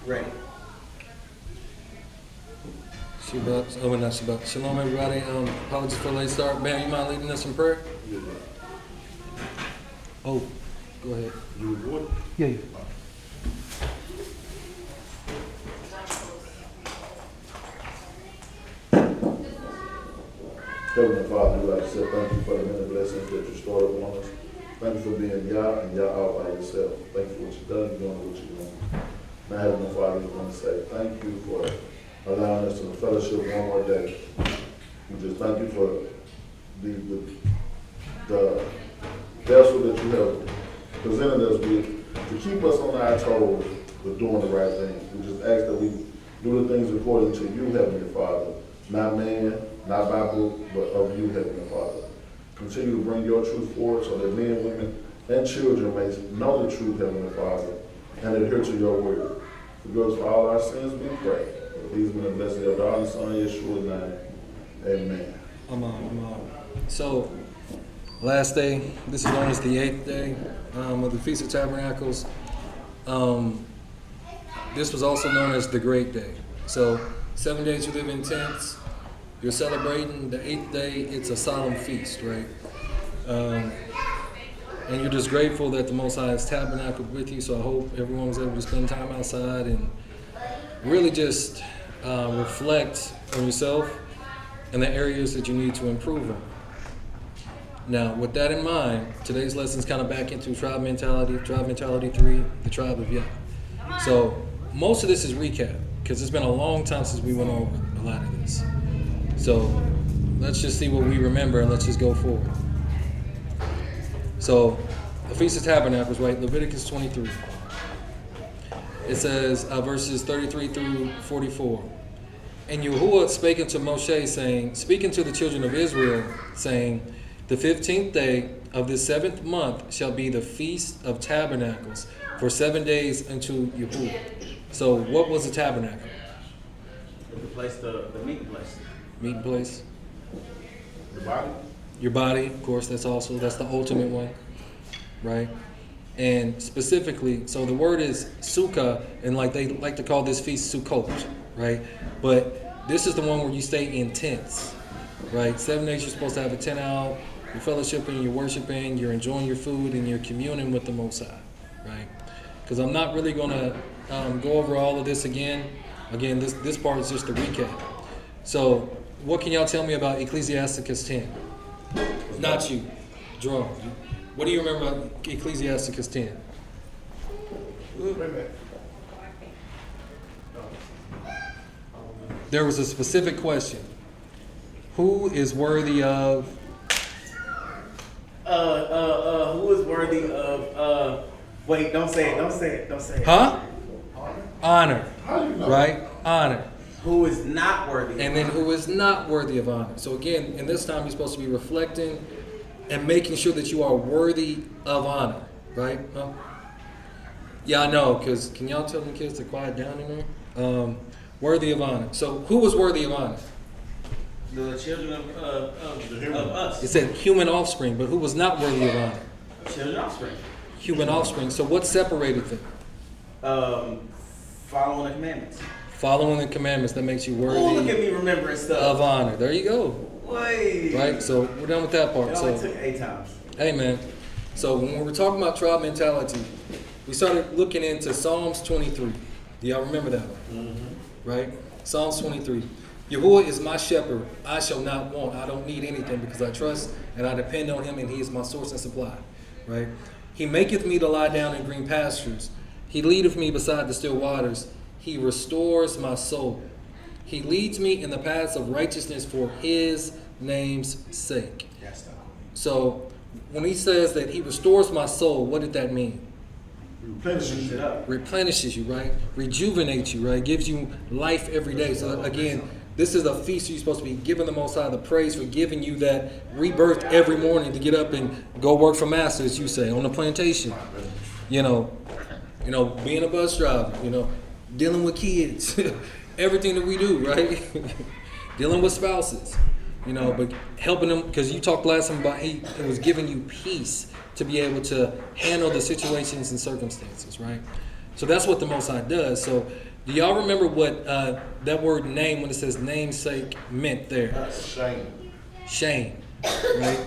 Ready. Not Shabbat. Shalom, everybody. Apologies for the late start. Bam, you mind leading us in prayer? Yeah. Oh, go ahead. You recording? Yeah. Heavenly Father, we'd like to say thank you for the many blessings that you stored upon us. Thank you for being Yah and Yah all by yourself. Thank you for what you've done and doing what you're doing. Now, Heavenly Father, we want to say thank you for allowing us to fellowship one more day. We just thank you for the vessel that you have presented us with to keep us on our toes with doing the right thing. We just ask that we do the things according to you, Heavenly Father. Not man, not by book, but of you, Heavenly Father. Continue to bring your truth forward so that men, women, and children may know the truth, Heavenly Father, and adhere to your word. Forgive us for all our sins, we pray. These men and blessed of God and Son, Yeshua's name. Amen. I'm on. So, last day, this is known as the 8th day of the Feast of Tabernacles. This was also known as the Great Day. So, 7 days you live in tents. You're celebrating the 8th day. It's a solemn feast, right? And you're just grateful that the Most High has tabernacled with you. So I hope everyone was able to spend time outside and really just reflect on yourself and the areas that you need to improve on. Now, with that in mind, today's lesson is kind of back into Tribe Mentality 3, the Tribe of Yah. So most of this is recap, because it's been a long time since we went over a lot of this. So let's just see what we remember and let's just go forward. So the Feast of Tabernacles, right? Leviticus 23. It says verses 33 through 44. And Yahuwah spake unto Moshe, saying, speaking to the children of Israel, saying, the 15th day of the 7th month shall be the Feast of Tabernacles for 7 days unto Yahuwah. So what was the tabernacle? The place, the meeting place. Meeting place. The body? Your body, of course, that's the ultimate one, right? And specifically, so the word is sukkah, and like they like to call this feast Sukkot, right? But this is the one where you stay in tents, right? 7 days you're supposed to have a tent out, you're fellowshipping, you're worshiping, you're enjoying your food, and you're communing with the Most High, right? Because I'm not really going to go over all of this again. Again, this part is just a recap. So, what can y'all tell me about Ecclesiasticus 10? Not you, Jerome. What do you remember about Ecclesiasticus 10? There was a specific question. Who is worthy of? Who is worthy of? Wait, don't say it. Huh? Honor. Right? Honor. Who is not worthy? And then who is not worthy of honor. So again, in this time, you're supposed to be reflecting and making sure that you are worthy of honor, right? Huh? Yeah, I know, because can y'all tell them kids to quiet down in there? Worthy of honor. So who was worthy of honor? The children of us. It said human offspring, but who was not worthy of honor? Children offspring. Human offspring. So what separated them? Following the commandments. Following the commandments, that makes you worthy look at me remembering stuff. of honor. There you go. Wait. Right? So we're done with that part. It only took 8 times. Hey man, so when we were talking about tribe mentality, we started looking into Psalms 23. Do y'all remember that one? Mm-hmm. Right? Psalms 23. Yahuwah is my shepherd, I shall not want. I don't need anything because I trust and I depend on him and he is my source and supply. Right? He maketh me to lie down in green pastures. He leadeth me beside the still waters. He restores my soul. He leads me in the paths of righteousness for his name's sake. So when he says that he restores my soul, what did that mean? Replenishes it up. Replenishes you, right? Rejuvenates you, right? Gives you life every day. So again, this is a feast you're supposed to be giving the Most High the praise for giving you that rebirth every morning to get up and go work for master, as you say, on the plantation. You know, being a bus driver, dealing with kids, everything that we do, right? Dealing with spouses, but helping them, because you talked last time about it was giving you peace to be able to handle the situations and circumstances, right? So that's what the Most High does. So do y'all remember what that word name, when it says namesake, meant there? Shame. Shame, right?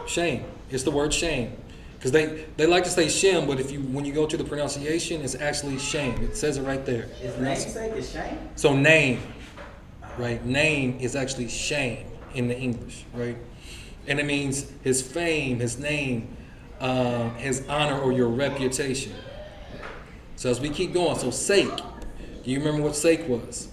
Shame. It's the word shame. Because they like to say Shem, but when you go to the pronunciation, it's actually shame. It says it right there. His namesake is shame? So name, right? Name is actually shame in the English, right? And it means his fame, his name, his honor, or your reputation. So as we keep going, so sake. Do you remember what sake was?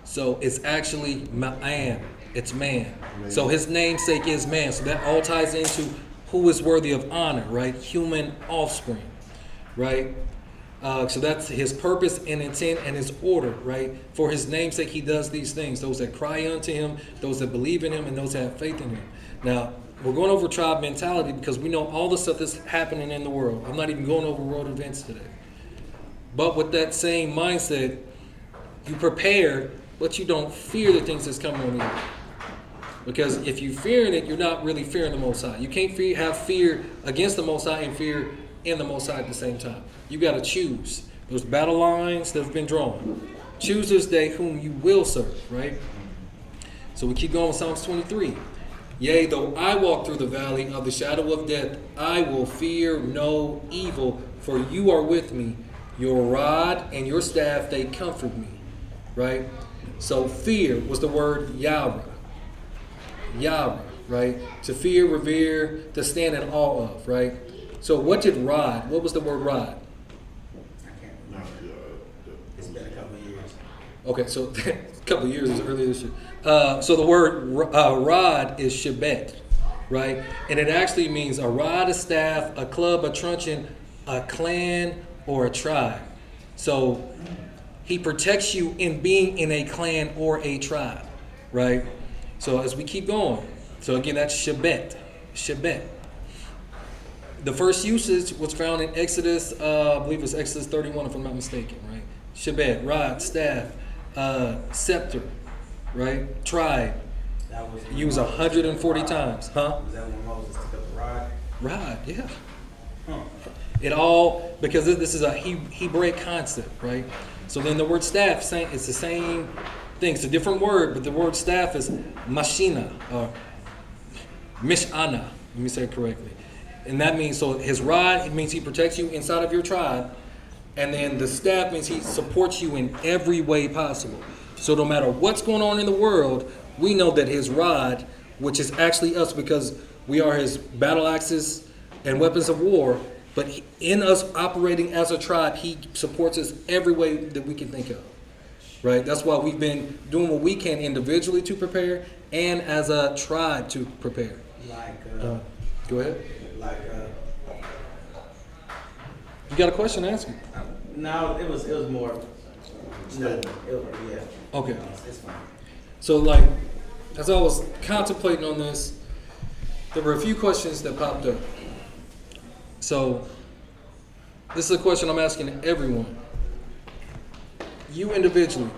So it's actually ma'an. It's man. So his namesake is man. So that all ties into who is worthy of honor, right? Human offspring, right? So that's his purpose and intent and his order, right? For his namesake, he does these things. Those that cry unto him, those that believe in him, and those that have faith in him. Now, we're going over tribe mentality because we know all the stuff that's happening in the world. I'm not even going over world events today. But with that same mindset, you prepare, but you don't fear the things that's coming on you. Because if you're fearing it, you're not really fearing the Most High. You can't have fear against the Most High and fear in the Most High at the same time. You got to choose. Those battle lines that have been drawn. Choose this day whom you will serve, right? So we keep going with Psalms 23. Yea, though I walk through the valley of the shadow of death, I will fear no evil, for you are with me. Your rod and your staff, they comfort me, right? So fear was the word Yahweh. Yahweh, right? To fear, revere, to stand in awe of, right? So what was the word rod? I can't remember. It's been a couple of years. Okay, so a couple of years is earlier this year. So the word rod is shebet, right? And it actually means a rod, a staff, a club, a truncheon, a clan, or a tribe. So he protects you in being in a clan or a tribe, right? So as we keep going, so again, that's shebet, shebet. The first usage was found in Exodus, I believe it's Exodus 31, if I'm not mistaken, right? Shebet, rod, staff, scepter, right? Tribe. That was Used 140 times, huh? Was that when Moses took up the rod? Rod, yeah. Huh. It all, because this is a Hebraic concept, right? So then the word staff, it's the same thing. It's a different word, but the word staff is mashina, or mishana. Let me say it correctly. And that means, so his rod, it means he protects you inside of your tribe. And then the staff means he supports you in every way possible. So no matter what's going on in the world, we know that his rod, which is actually us because we are his battle axes and weapons of war, but in us operating as a tribe, he supports us every way that we can think of. Right? That's why we've been doing what we can individually to prepare and as a tribe to prepare. Go ahead. You got a question? Ask me. No, it was more. No, yeah. Okay. It's fine. So, like, as I was contemplating on this, there were a few questions that popped up. So, this is a question I'm asking everyone. You individually,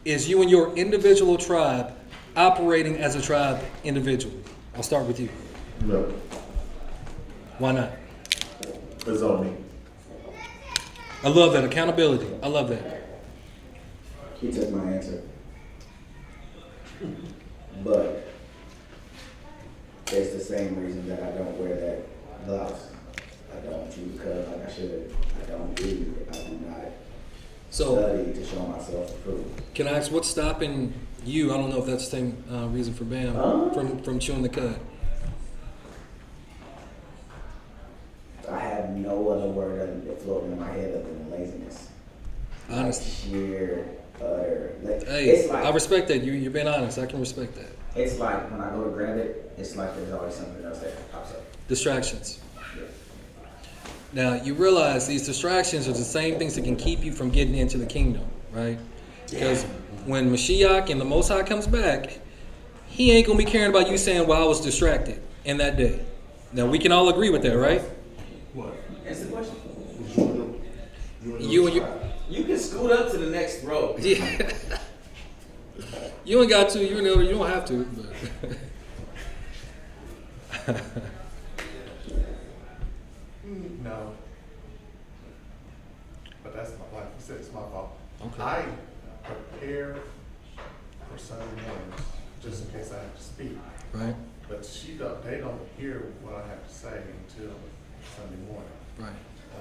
is you and your individual tribe operating as a tribe individually? I'll start with you. No, Why not? it's on me. I love that. Accountability. I love that. He took my answer. But it's the same reason that I don't wear that blouse. I don't choose color like I should. I don't read. I do not So, study to show myself approved. can I ask what's stopping you? I don't know if that's the same reason for Bam from chewing the cud. I have no other word that floating in my head other than laziness. Honestly. Like sheer, utter. Like, Hey, it's like, I respect that. You're being honest. I can respect that. it's like when I go to grab it, it's like there's always something else that pops up. Distractions. Yeah. Now, you realize these distractions are the same things that can keep you from getting into the kingdom, right? Because when Mashiach and the Most High comes back, he ain't going to be caring about you saying, well, I was distracted in that day. Now, we can all agree with that, right? What? Answer the question. You and your... You can scoot up to the next row. Yeah. You ain't got to. You know, you don't have to. But know, but that's my, like you said, it's my fault. Okay. I prepare for Sunday mornings, just in case I have to speak. Right. But they don't hear what I have to say until Sunday morning. Right.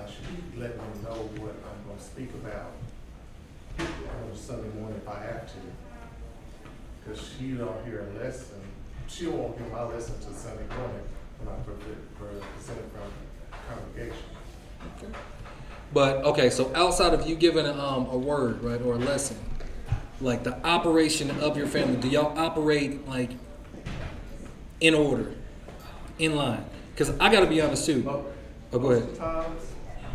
She let me know what I'm gonna speak about on Sunday morning if I have to. Cause she don't hear a lesson, she won't hear my lesson till Sunday morning when I present it from the congregation. But okay, so outside of you giving a word, right, or a lesson, like the operation of your family, do y'all operate like in order, in line? Because I got to be honest too. Oh, go ahead. Sometimes,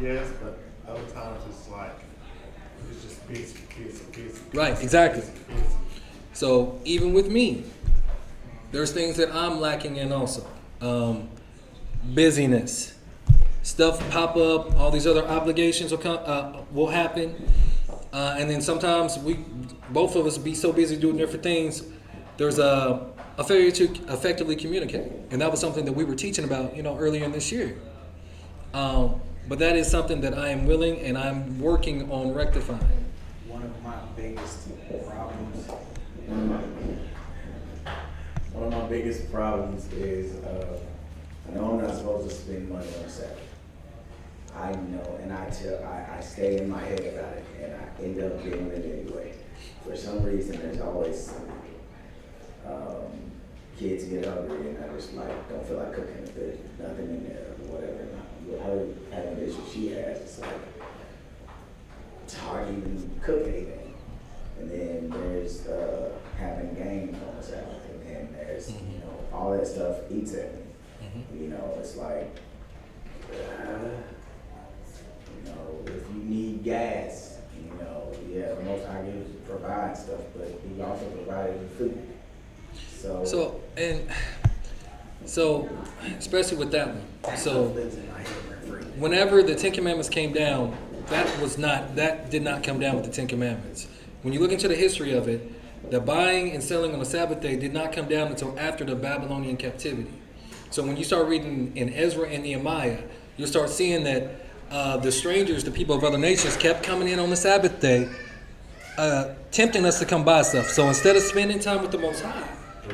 yes, but other times it's like it's just busy. Right, exactly. Busy. So even with me, there's things that I'm lacking in also. Busyness, stuff pop up, all these other obligations will happen, and then sometimes both of us be so busy doing different things. There's a failure to effectively communicate, and that was something that we were teaching about, earlier in this year. But that is something that I am willing and I'm working on rectifying. One of my biggest problems, is, I know I'm not supposed to spend money on Sabbath. I know, and I stay in my head about it, and I end up doing it anyway. For some reason, there's always kids get hungry, and I just don't feel like cooking if there's nothing in there or whatever. And with her having the issue she has, it's hard to even cook anything. And then there's having games on the Sabbath, and then there's all that stuff eats at me. It's like, if you need gas, the Most High gives provide stuff, but He also provided you food. So especially with that one. So whenever the Ten Commandments came down, that did not come down with the Ten Commandments. When you look into the history of it, the buying and selling on the Sabbath day did not come down until after the Babylonian captivity. So when you start reading in Ezra and Nehemiah, you'll start seeing that the strangers, the people of other nations, kept coming in on the Sabbath day, tempting us to come buy stuff. So instead of spending time with the Most High,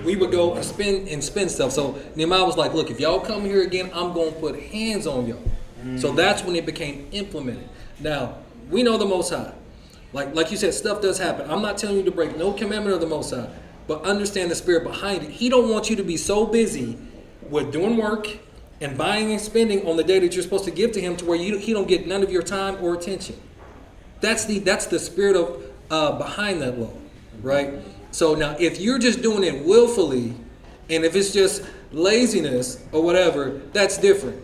we would go and spend stuff. So Nehemiah was like, look, if y'all come here again, I'm going to put hands on y'all. So that's when it became implemented. Now, we know the Most High. Like you said, stuff does happen. I'm not telling you to break no commandment of the Most High, but understand the spirit behind it. He don't want you to be so busy with doing work and buying and spending on the day that you're supposed to give to Him to where he don't get none of your time or attention. That's the spirit of behind that law, right? So now, if you're just doing it willfully, and if it's just laziness or whatever, that's different.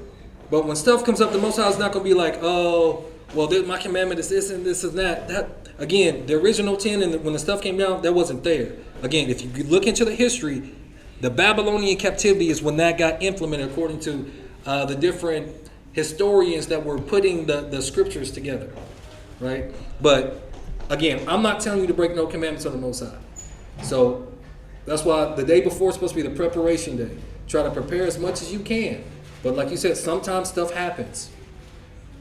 But when stuff comes up, the Most High is not going to be like, oh, well, my commandment is this and this and that. That again, the original 10, and when the stuff came down, that wasn't there. Again, if you look into the history, the Babylonian captivity is when that got implemented, according to the different historians that were putting the scriptures together, right? But again, I'm not telling you to break no commandments of the Most High. So that's why the day before is supposed to be the preparation day. Try to prepare as much as you can. But like you said, sometimes stuff happens.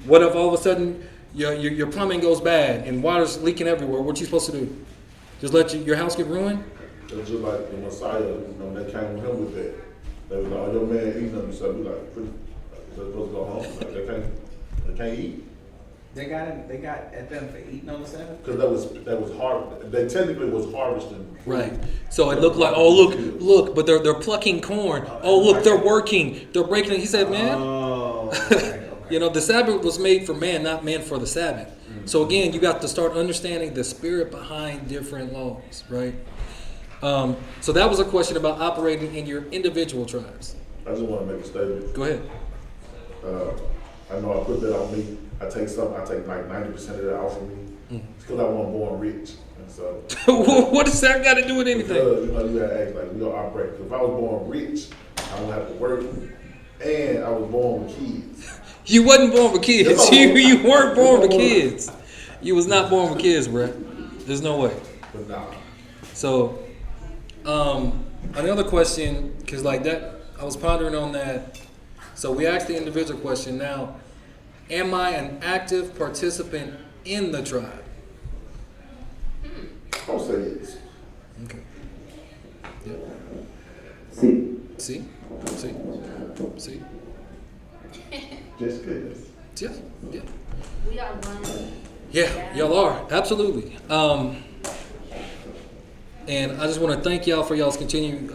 What if all of a sudden your plumbing goes bad and water's leaking everywhere? What you supposed to do? Just let your house get ruined? It's just like the Messiah, they came with him with that. They was like, oh, your man eating them. So we like, they're supposed to go home. Like, they can't eat. They got at them for eating on the Sabbath? Because that was hard. They technically was harvesting. Right. So it looked like, oh, look, but they're plucking corn. Oh, look, they're working. They're breaking it. He said, man. Oh, okay. The Sabbath was made for man, not man for the Sabbath. So again, you got to start understanding the spirit behind different laws, right? So that was a question about operating in your individual tribes. I just want to make a statement. Go ahead. I know I put that on me. I take like 90% of that off of me. It's because I wasn't born rich. And so what does that got to do with anything? Because, you gotta act like we don't operate. Because if I was born rich, I don't have to work. And I was born with kids. You wasn't born with kids. You weren't born with kids. You was not born with kids, bro. There's no way. But nah. So, another question, because like that, I was pondering on that. So we asked the individual question. Now, Am I an active participant in the tribe? I'll say yes. Okay. Yeah. See, See? See? See? Just good. Yeah. Yeah. We are one. Yeah, y'all are. Absolutely. And I just want to thank y'all for y'all's continued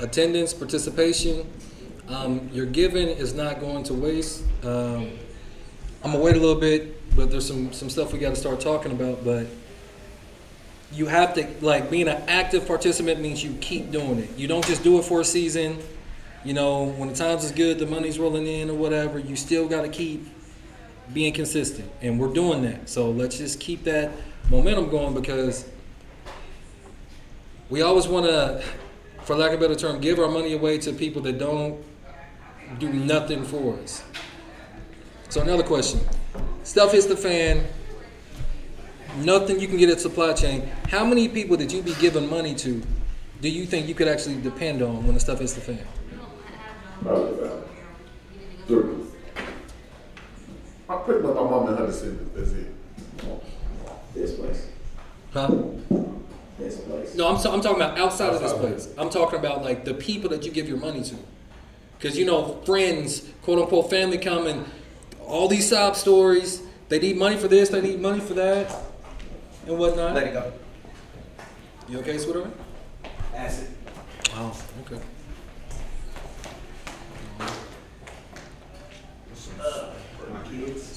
attendance, participation. Your giving is not going to waste. I'm gonna wait a little bit, but there's some stuff we got to start talking about. But you have to, like, being an active participant means you keep doing it. You don't just do it for a season. You know, when the times is good, the money's rolling in or whatever, you still got to keep being consistent. And we're doing that. So let's just keep that momentum going, because we always want to, for lack of a better term, give our money away to people that don't do nothing for us. So another question. Stuff hits the fan. Nothing you can get at supply chain. How many people that you be giving money to do you think you could actually depend on when the stuff hits the fan? Probably about 3. I'm pretty much my mom and her descendants. That's it. this place, Huh? this place. No, I'm talking about outside of this place. I'm talking about like the people that you give your money to. Because, you know, friends, quote unquote, family come and all these sob stories. They need money for this, they need money for that, and whatnot. Let it go. You okay, sweetheart? That's it. Oh, okay. For my kids.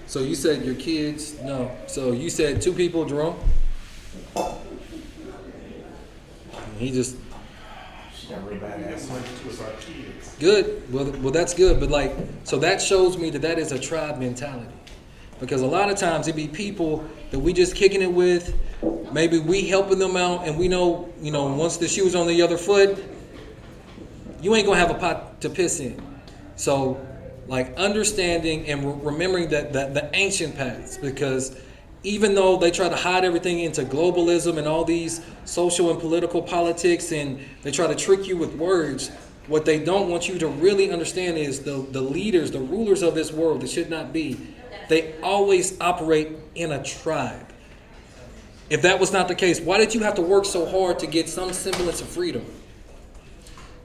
So you said your kids, no. So you said 2 people, Jerome? He just, She got really bad That's ass. money to our kids. good. Well, that's good. But like, so that shows me that that is a tribe mentality. Because a lot of times it be people that we just kicking it with. Maybe we helping them out, and we know, you know, once the shoe's on the other foot, you ain't gonna have a pot to piss in. So, like, understanding and remembering that the ancient paths, because even though they try to hide everything into globalism and all these social and political politics, and they try to trick you with words, what they don't want you to really understand is the leaders, the rulers of this world, that should not be, they always operate in a tribe. If that was not the case, why did you have to work so hard to get some semblance of freedom?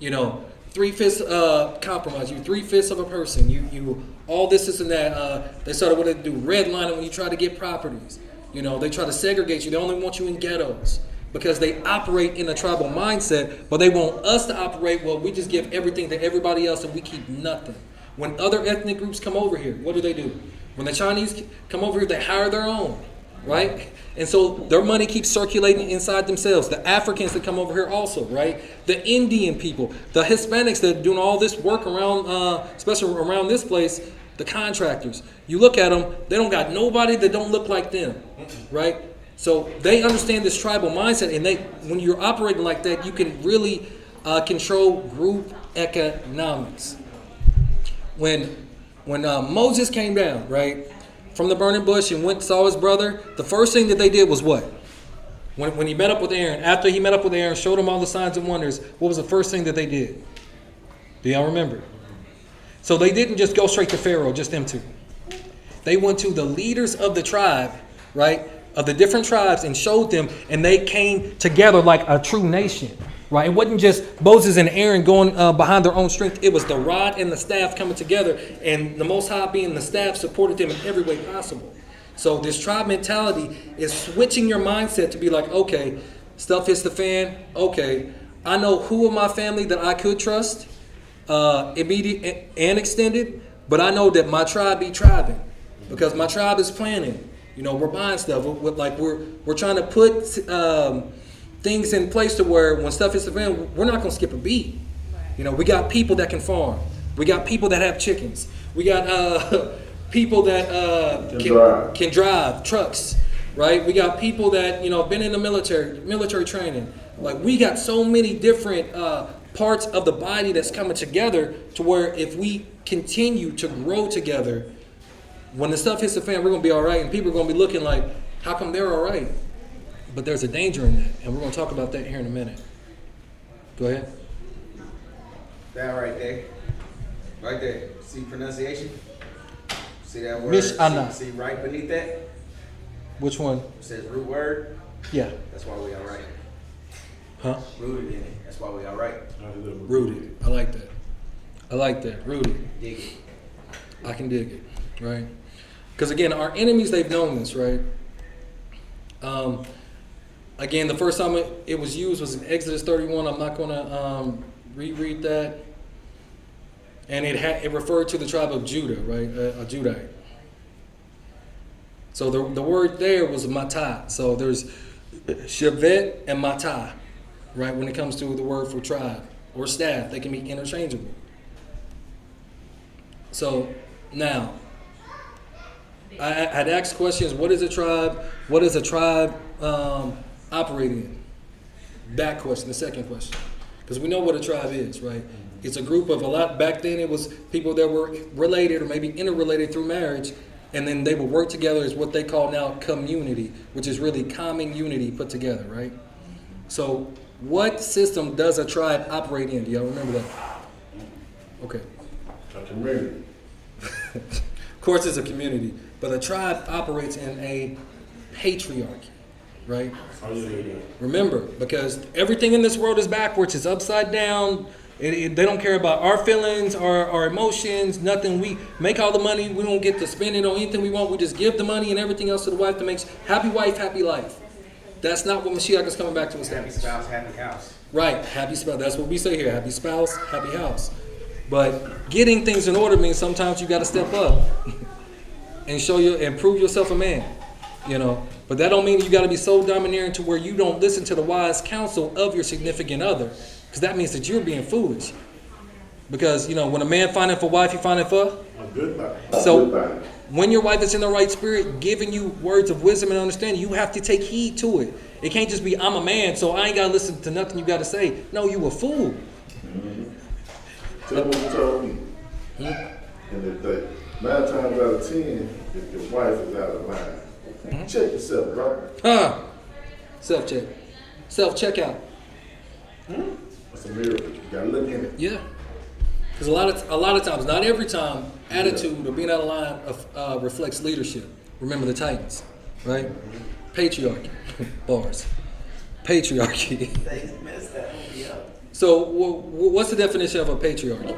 You know, 3/5 compromise. You 3/5 of a person. You all this and that. They started what they do, redlining when you try to get properties. You know, they try to segregate you. They only want you in ghettos because they operate in a tribal mindset. But they want us to operate, well, we just give everything to everybody else and we keep nothing. When other ethnic groups come over here, what do? When the Chinese come over here, they hire their own, right? And so their money keeps circulating inside themselves. The Africans that come over here also, right? The Indian people, the Hispanics that are doing all this work around, especially around this place, the contractors. You look at them, they don't got nobody that don't look like them, right? So they understand this tribal mindset, and when you're operating like that, you can really control group economics. When Moses came down, right, from the burning bush and went and saw his brother, the first thing that they did was what? When he met up with Aaron, after he met up with Aaron, showed him all the signs and wonders, what was the first thing that they did? Do y'all remember? So they didn't just go straight to Pharaoh, just them 2. They went to the leaders of the tribe, right, of the different tribes, and showed them, and they came together like a true nation. Right? It wasn't just Moses and Aaron going behind their own strength. It was the rod and the staff coming together, and the Most High being the staff supported them in every way possible. So this tribe mentality is switching your mindset to be like, okay, stuff hits the fan. Okay, I know who in my family that I could trust, immediate and extended, but I know that my tribe be tribing because my tribe is planning. You know, we're buying stuff. We're trying to put things in place to where when stuff hits the fan, we're not going to skip a beat. You know, we got people that can farm. We got people that have chickens. We got people that can drive trucks, right? We got people that, you know, been in the military training. Like, we got so many different parts of the body that's coming together to where if we continue to grow together, when the stuff hits the fan, we're going to be all right. And people are going to be looking like, how come they're all right? But there's a danger in that, and we're going to talk about that here in a minute. Go ahead. That right there. Right there. See pronunciation? See that word? Mishana. See right beneath that? Which one? It says root word. Yeah. That's why we all right. Huh? Rooted in it. That's why we all right. Rooted. I like that. I like that. Rooted. Dig it. I can dig it. Right? Because again, our enemies, they've known this, right? Again, the first time it was used was in Exodus 31. I'm not going to reread that. And it referred to the tribe of Judah, right? A Judite. So the word there was matah. So there's shevet and matah, right? When it comes to the word for tribe or staff, they can be interchangeable. So now, I had asked questions. What is a tribe? What does a tribe operate in? That question, the second question. Because we know what a tribe is, right? It's a group of back then it was people that were related or maybe interrelated through marriage, and then they would work together as what they call now community, which is really common unity put together, right? So what system does a tribe operate in? Do y'all remember that? Okay. A community. Of course it's a community, but a tribe operates in a patriarchy, right? Remember, because everything in this world is backwards, it's upside down. They don't care about our feelings, our emotions, nothing. We make all the money, we don't get to spend it on anything we want. We just give the money and everything else to the wife that makes happy wife, happy life. That's not what Mashiach is coming back to establish. Happy spouse, happy house. Right, happy spouse. That's what we say here. Happy spouse, happy house. But getting things in order means sometimes you got to step up and prove yourself a man, you know. But that don't mean you got to be so domineering to where you don't listen to the wise counsel of your significant other, because that means that you're being foolish. Because, you know, when a man findeth a wife, he findeth a good body. So Good body. when your wife is in the right spirit, giving you words of wisdom and understanding, you have to take heed to it. It can't just be, I'm a man, so I ain't got to listen to nothing you got to say. No, you a fool. Tell me what you told me. And if that 9 times out of 10, if your wife is out of line, check yourself, bro. Self-check. Self-checkout. That's a miracle. You gotta look in it. Yeah. Because a lot of times, not every time, attitude or being out of line reflects leadership. Remember the Titans, right? Patriarchy. Bars. Patriarchy. They messed that movie up. So what's the definition of a patriarchy?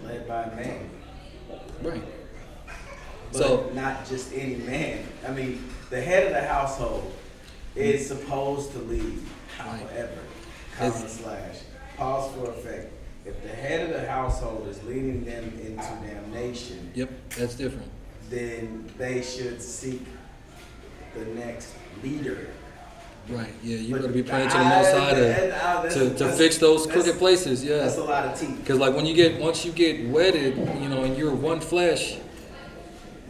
Led by a man. Right. But So not just any man. I mean, the head of the household is supposed to lead. However, pause for effect. If the head of the household is leading them into damnation, yep, that's different. then they should seek the next leader. Right. Yeah, you But got to be praying to the Most High to that's- fix those crooked that's- places. Yeah. That's a lot of teeth. Because like once you get wedded, you know, and you're one flesh,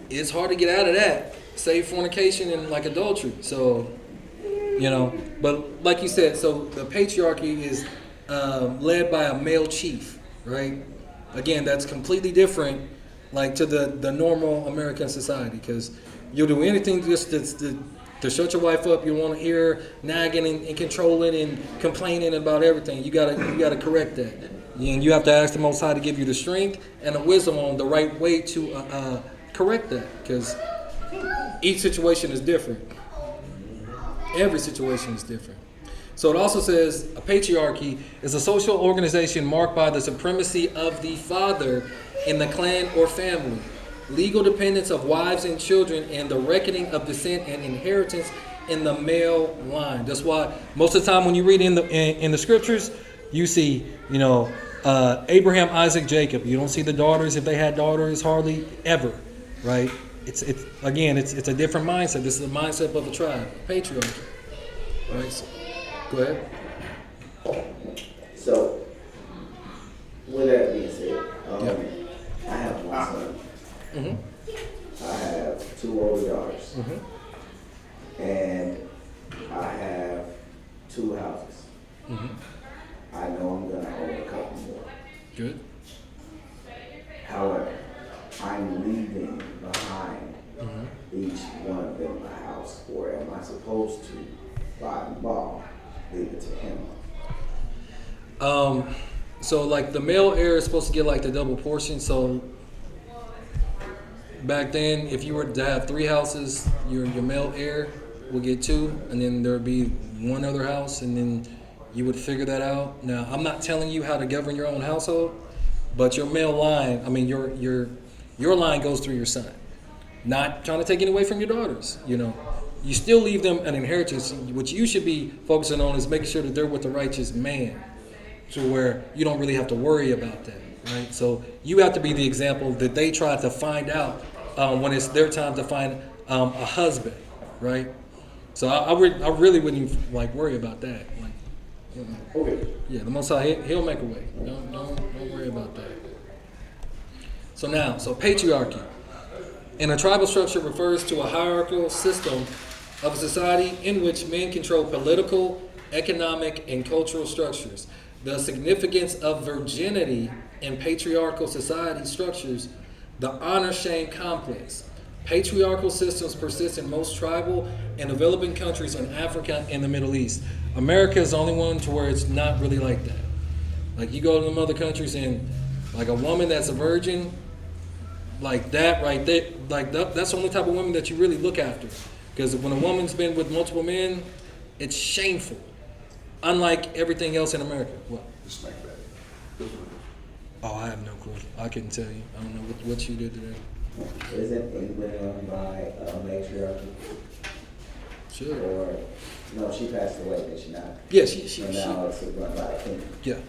it's hard to get out of that. Save fornication and like adultery. So, you know, but like you said, so the patriarchy is led by a male chief, right? Again, that's completely different, like to the normal American society, because you'll do anything just to shut your wife up. You want to hear her nagging and controlling and complaining about everything. You gotta correct that, and you have to ask the Most High to give you the strength and the wisdom on the right way to correct that, because each situation is different. Every situation is different. So it also says a patriarchy is a social organization marked by the supremacy of the father in the clan or family, legal dependence of wives and children, and the reckoning of descent and inheritance in the male line. That's why most of the time when you read in the scriptures, you see, you know, Abraham, Isaac, Jacob. You don't see the daughters, if they had daughters, hardly ever, right? It's a different mindset. This is the mindset of a tribe, patriarchy. Right? So, go ahead. So, with that being said, I have one son. Mm-hmm. I have 2 older daughters. Mm-hmm. And I have 2 houses. Mm-hmm. I know I'm going to own a couple more. Good. However, I'm leaving behind each one of them a house, or am I supposed to, by law, leave it to him? So like the male heir is supposed to get like the double portion. So back then, if you were to have 3 houses, your male heir would get 2, and then there would be one other house, and then you would figure that out. Now, I'm not telling you how to govern your own household, but your male line, I mean your line goes through your son. Not trying to take it away from your daughters, you know. You still leave them an inheritance. What you should be focusing on is making sure that they're with the righteous man, to where you don't really have to worry about that, right? So you have to be the example that they try to find out when it's their time to find a husband, right? So I really wouldn't like worry about that. Like, Okay. yeah, the Most High, he'll make a way. Don't worry about that. So now, patriarchy. In a tribal structure refers to a hierarchical system of a society in which men control political, economic, and cultural structures. The significance of virginity in patriarchal society structures, the honor-shame complex. Patriarchal systems persist in most tribal and developing countries in Africa and the Middle East. America is the only one to where it's not really like that. Like you go to them other countries and like a woman that's a virgin, like that right there, like that's the only type of woman that you really look after. Because when a woman's been with multiple men, it's shameful. Unlike everything else in America. What? Just smack that. Oh, I have no clue. I couldn't tell you. I don't know what you did today. Isn't England run by a matriarchy? Sure. Or, no, she passed away, did she not? Yeah, she. And now it's run by a king, Yeah.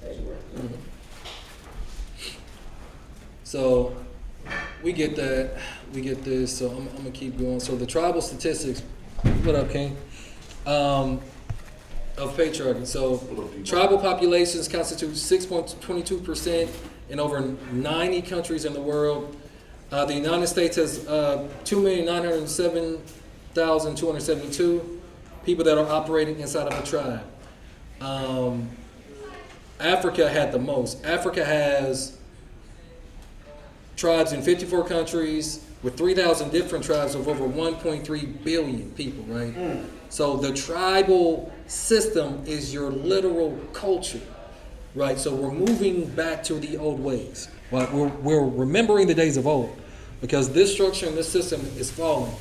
as you were. Mhm. So we get that. We get this. So I'm gonna keep going. So the tribal statistics. What up, King? Of patriarchy. So tribal populations constitute 6.22% in over 90 countries in the world. The United States has 2,907,272 people that are operating inside of a tribe. Africa had the most. Africa has tribes in 54 countries with 3,000 different tribes of over 1.3 billion people, right? So the tribal system is your literal culture, right? So we're moving back to the old ways. Right? We're remembering the days of old because this structure and this system is falling.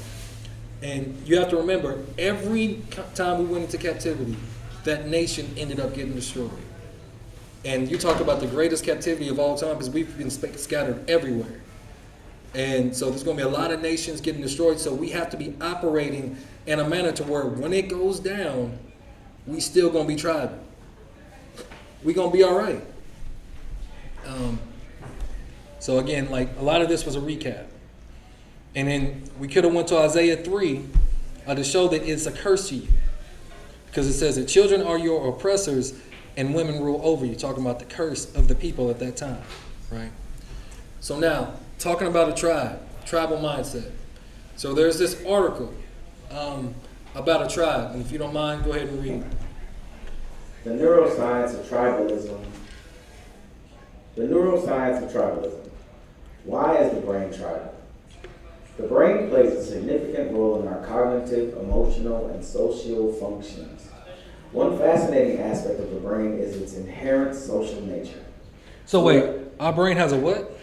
And you have to remember, every time we went into captivity, that nation ended up getting destroyed. And you talk about the greatest captivity of all time because we've been scattered everywhere. And so there's going to be a lot of nations getting destroyed. So we have to be operating in a manner to where when it goes down, we still going to be tribal. We going to be all right. So again, like a lot of this was a recap. And then we could have went to Isaiah 3 to show that it's a curse to you. Because it says that children are your oppressors and women rule over you. Talking about the curse of the people at that time, right? So now, talking about a tribal mindset. So there's this article about a tribe. And if you don't mind, go ahead and read. The neuroscience of tribalism. The neuroscience of tribalism. Why is the brain tribal? The brain plays a significant role in our cognitive, emotional, and social functions. One fascinating aspect of the brain is its inherent social nature. So wait, our brain has a what?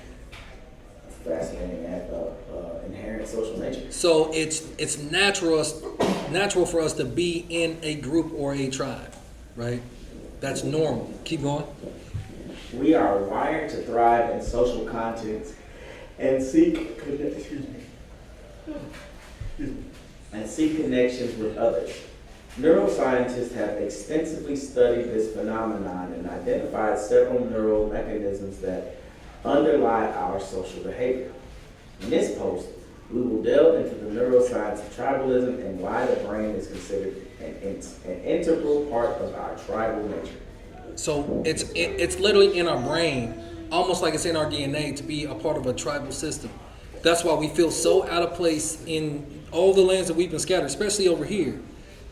Fascinating inherent social nature. So it's natural for us to be in a group or a tribe, right? That's normal. Keep going. We are wired to thrive in social contexts and seek connections with others. Neuroscientists have extensively studied this phenomenon and identified several neural mechanisms that underlie our social behavior. In this post, we will delve into the neuroscience of tribalism and why the brain is considered an integral part of our tribal nature. So it's literally in our brain, almost like it's in our DNA to be a part of a tribal system. That's why we feel so out of place in all the lands that we've been scattered, especially over here,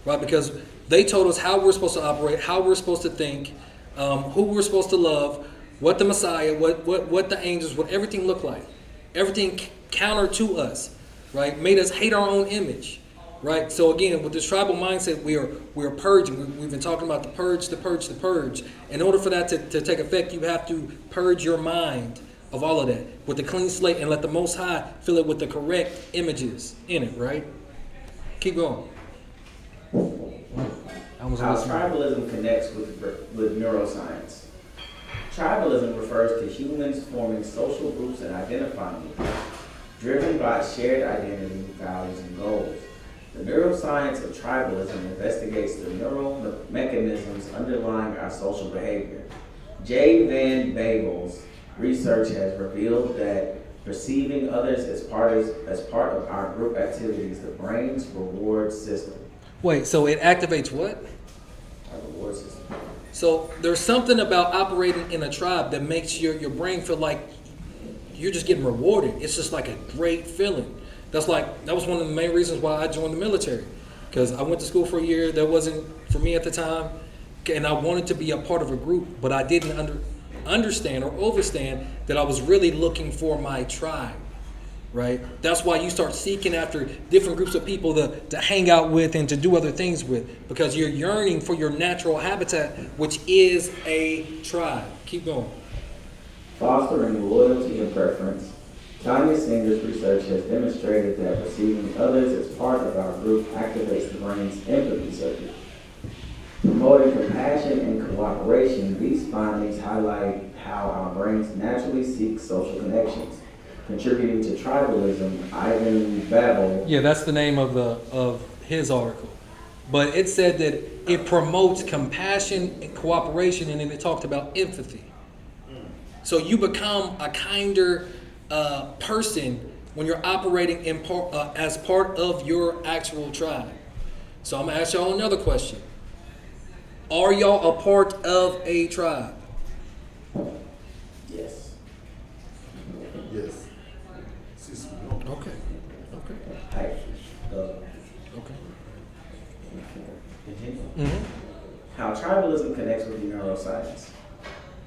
right? Because they told us how we're supposed to operate, how we're supposed to think, who we're supposed to love, what the Messiah, what the angels, what everything looked like. Everything counter to us, right? Made us hate our own image, right? So again, with this tribal mindset, we are purging. We've been talking about the purge, the purge, the purge. In order for that to take effect, you have to purge your mind of all of that with a clean slate and let the Most High fill it with the correct images in it, right? Keep going. I was How listening. tribalism connects with neuroscience. Tribalism refers to humans forming social groups and identifying groups, driven by shared identity, values, and goals. The neuroscience of tribalism investigates the neural mechanisms underlying our social behavior. J. Van Babel's research has revealed that perceiving others as part of our group activities, the brain's reward system. Wait, so it activates what? Our reward system. So there's something about operating in a tribe that makes your brain feel like you're just getting rewarded. It's just like a great feeling. That was one of the main reasons why I joined the military, because I went to school for a year. That wasn't for me at the time, and I wanted to be a part of a group, but I didn't understand or overstand that I was really looking for my tribe, right? That's why you start seeking after different groups of people to hang out with and to do other things with, because you're yearning for your natural habitat, which is a tribe. Keep going. Fostering loyalty and preference. Tanya Singer's research has demonstrated that perceiving others as part of our group activates the brain's empathy circuit. Promoting compassion and cooperation, these findings highlight how our brains naturally seek social connections. Contributing to tribalism, Ivan Babel. Yeah, that's the name of his article. But it said that it promotes compassion and cooperation, and then it talked about empathy. So you become a kinder person when you're operating as part of your actual tribe. So I'm gonna ask y'all another question. Are y'all a part of a tribe? Yes. Yes. Okay. Hey. Okay. Continue. Mm-hmm. How tribalism connects with neuroscience.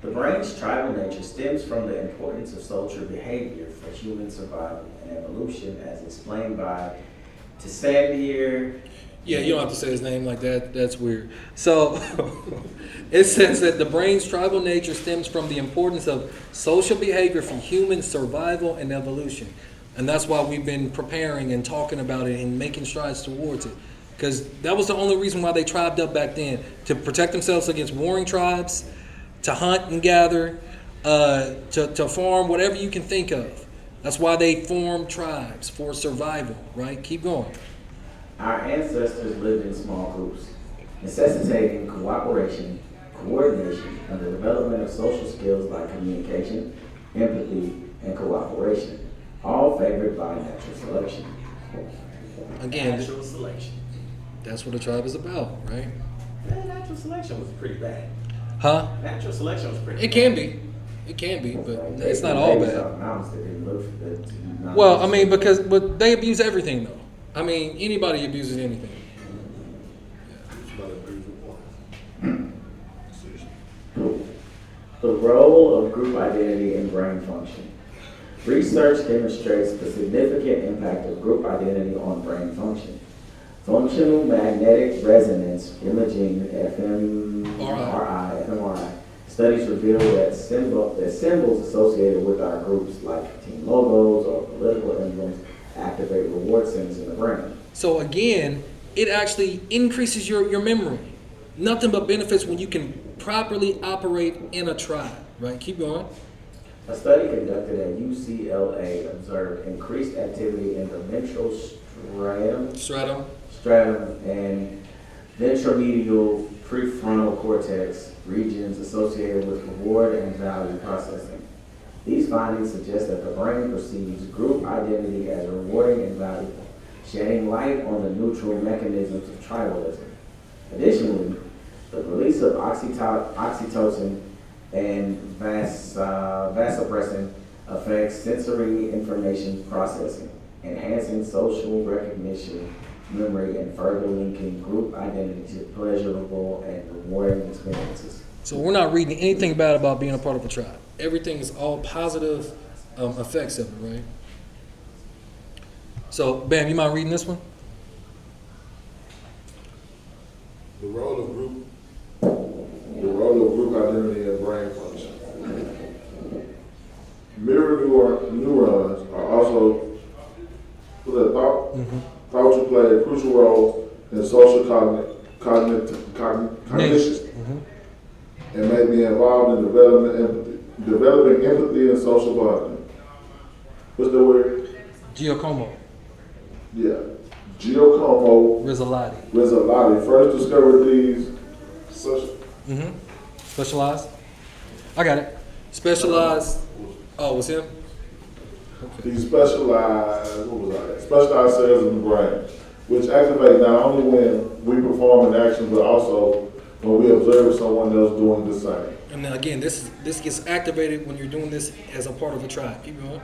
The brain's tribal nature stems from the importance of social behavior for human survival and evolution, as explained by Tissandier. Yeah, you don't have to say his name like that. That's weird. So it says that the brain's tribal nature stems from the importance of social behavior for human survival and evolution. And that's why we've been preparing and talking about it and making strides towards it. Because that was the only reason why they tribed up back then, to protect themselves against warring tribes, to hunt and gather, to farm, whatever you can think of. That's why they formed tribes, for survival, right? Keep going. Our ancestors lived in small groups, necessitating cooperation, coordination, and the development of social skills like communication, empathy, and cooperation, all favored by natural selection. Again, Natural selection. that's what a tribe is about, right? Natural selection was pretty bad. Huh? Natural selection was pretty It can be. It can be, but it's not all bad. bad. Well, I mean, but they abuse everything, though. I mean, anybody abuses anything. The role of group identity in brain function. Research demonstrates the significant impact of group identity on brain function. Functional magnetic resonance imaging, fMRI, studies reveal that symbols associated with our groups, like team logos or political emblems, activate reward centers in the brain. So again, it actually increases your memory. Nothing but benefits when you can properly operate in a tribe, right? Keep going. A study conducted at UCLA observed increased activity in the ventral stratum and ventromedial prefrontal cortex regions associated with reward and value processing. These findings suggest that the brain perceives group identity as rewarding and valuable, shedding light on the neutral mechanisms of tribalism. Additionally, the release of oxytocin and vasopressin affects sensory information processing, enhancing social recognition, memory, and further linking group identity to pleasurable and rewarding experiences. So we're not reading anything bad about being a part of a tribe. Everything is all positive effects of it, right? So, Bam, you mind reading this one? The role of group identity and brain function. Mirror neurons are also thought to play a crucial role in social cognition and may be involved in developing empathy and social bonding. What's the word? Giacomo Yeah. Giacomo Rizzolatti. first discovered these social. Specialized. I got it. Specialized. Oh, was him? These specialized cells in the brain, which activate not only when we perform an action, but also when we observe someone else doing the same. And then again, this gets activated when you're doing this as a part of a tribe. Keep going.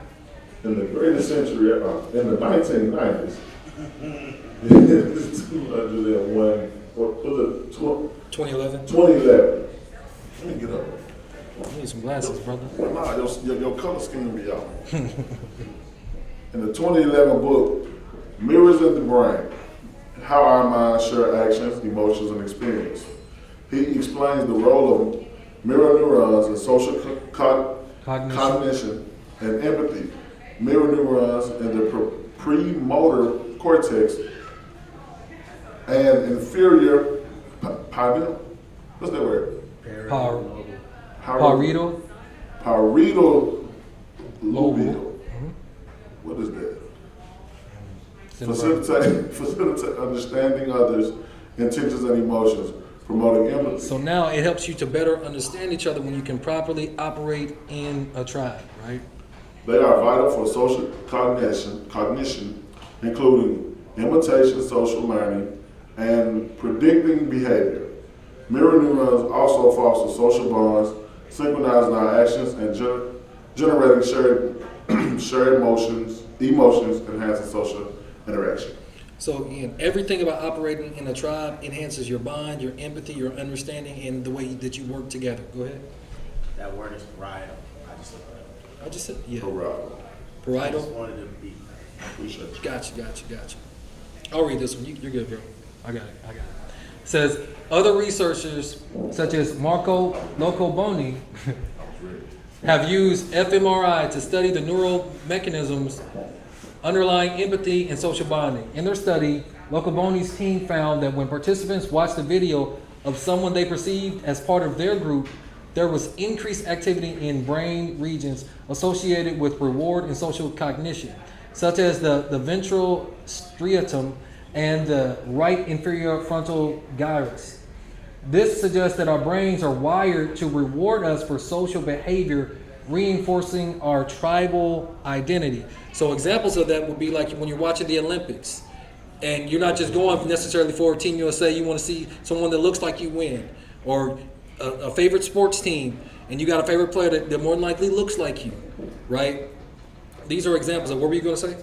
In the greatest century, in the 1990s, 201, what was it, 2011. 2011. Let me get up. You need some glasses, brother. Nah, your color scheme be out. In the 2011 book, Mirrors in the Brain, How Our Minds Share Actions, Emotions, and Experience, he explains the role of mirror neurons in social cognition and empathy. Mirror neurons in the premotor cortex and inferior pineal. What's that word? Parietal lobe. What is that? Facilitate understanding others' intentions and emotions, promoting empathy. So now it helps you to better understand each other when you can properly operate in a tribe, right? They are vital for social cognition, including imitation, social learning, and predicting behavior. Mirror neurons also foster social bonds, synchronizing our actions and generating shared emotions, enhancing social interaction. So again, everything about operating in a tribe enhances your bond, your empathy, your understanding, and the way that you work together. Go ahead. That word is parietal. I just looked it up. I just said, yeah. Parietal. I Parietal. just wanted to be. Appreciate you. Gotcha. I'll read this one. You're good, bro. I got it. It says, other researchers, such as Marco Locoboni, have used fMRI to study the neural mechanisms underlying empathy and social bonding. In their study, Locoboni's team found that when participants watched a video of someone they perceived as part of their group, there was increased activity in brain regions associated with reward and social cognition, such as the ventral striatum and the right inferior frontal gyrus. This suggests that our brains are wired to reward us for social behavior, reinforcing our tribal identity. So examples of that would be like when you're watching the Olympics and you're not just going necessarily for Team USA, you want to see someone that looks like you win, or a favorite sports team and you got a favorite player that more than likely looks like you, right? These are examples of what were you going to say?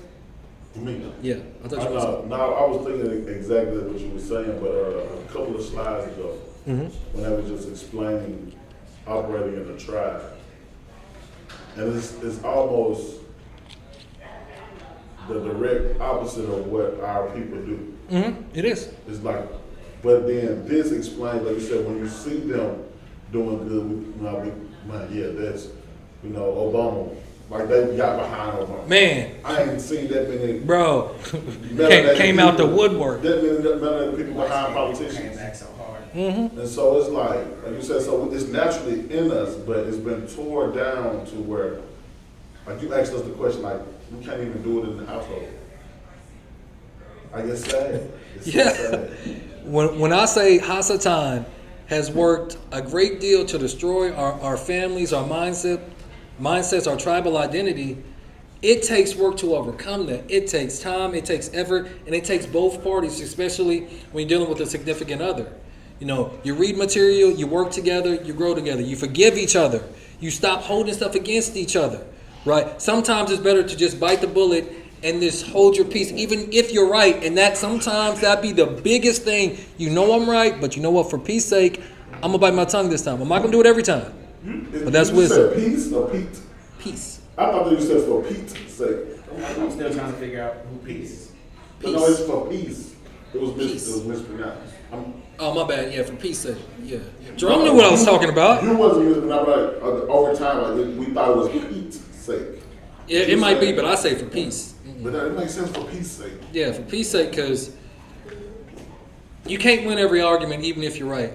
Me? Yeah, I thought you were going to say. No, I was thinking exactly what you were saying, but a couple of slides ago, when I was just explaining operating in a tribe, and it's almost the direct opposite of what our people do. It is. It's like, but then this explains, like you said, when you see them doing good, that's, Obama. Like they got behind Obama. Man. I ain't seen that many. Bro, melanated came out the people- woodwork. That many melanated people behind politicians. Back so hard. And so it's like you said, so it's naturally in us, but it's been torn down to where, like you asked us the question, like, we can't even do it in the household. I guess sad. It's so Yeah. sad. When I say Hasatan has worked a great deal to destroy our families, our mindsets, our tribal identity, it takes work to overcome that. It takes time, it takes effort, and it takes both parties, especially when you're dealing with a significant other. You read material, you work together, you grow together, you forgive each other, you stop holding stuff against each other, right? Sometimes it's better to just bite the bullet and just hold your peace, even if you're right. And that sometimes that be the biggest thing. I'm right, but you know what? For peace sake, I'm gonna bite my tongue this time. I'm not gonna do it every time. But that's you wisdom. said peace or Pete? Peace. I thought that you said for Pete's sake. I'm still trying to figure out who peace. No, it's for peace. It was Peace. mispronounced. Oh, my bad. Yeah, for peace sake. Yeah. Jerome knew what I was talking about. You wasn't using it, but over time, like, we thought it was Pete's sake. Yeah, it might be, but I say for peace. But that, it makes sense for peace sake. Yeah, for peace sake, because you can't win every argument, even if you're right,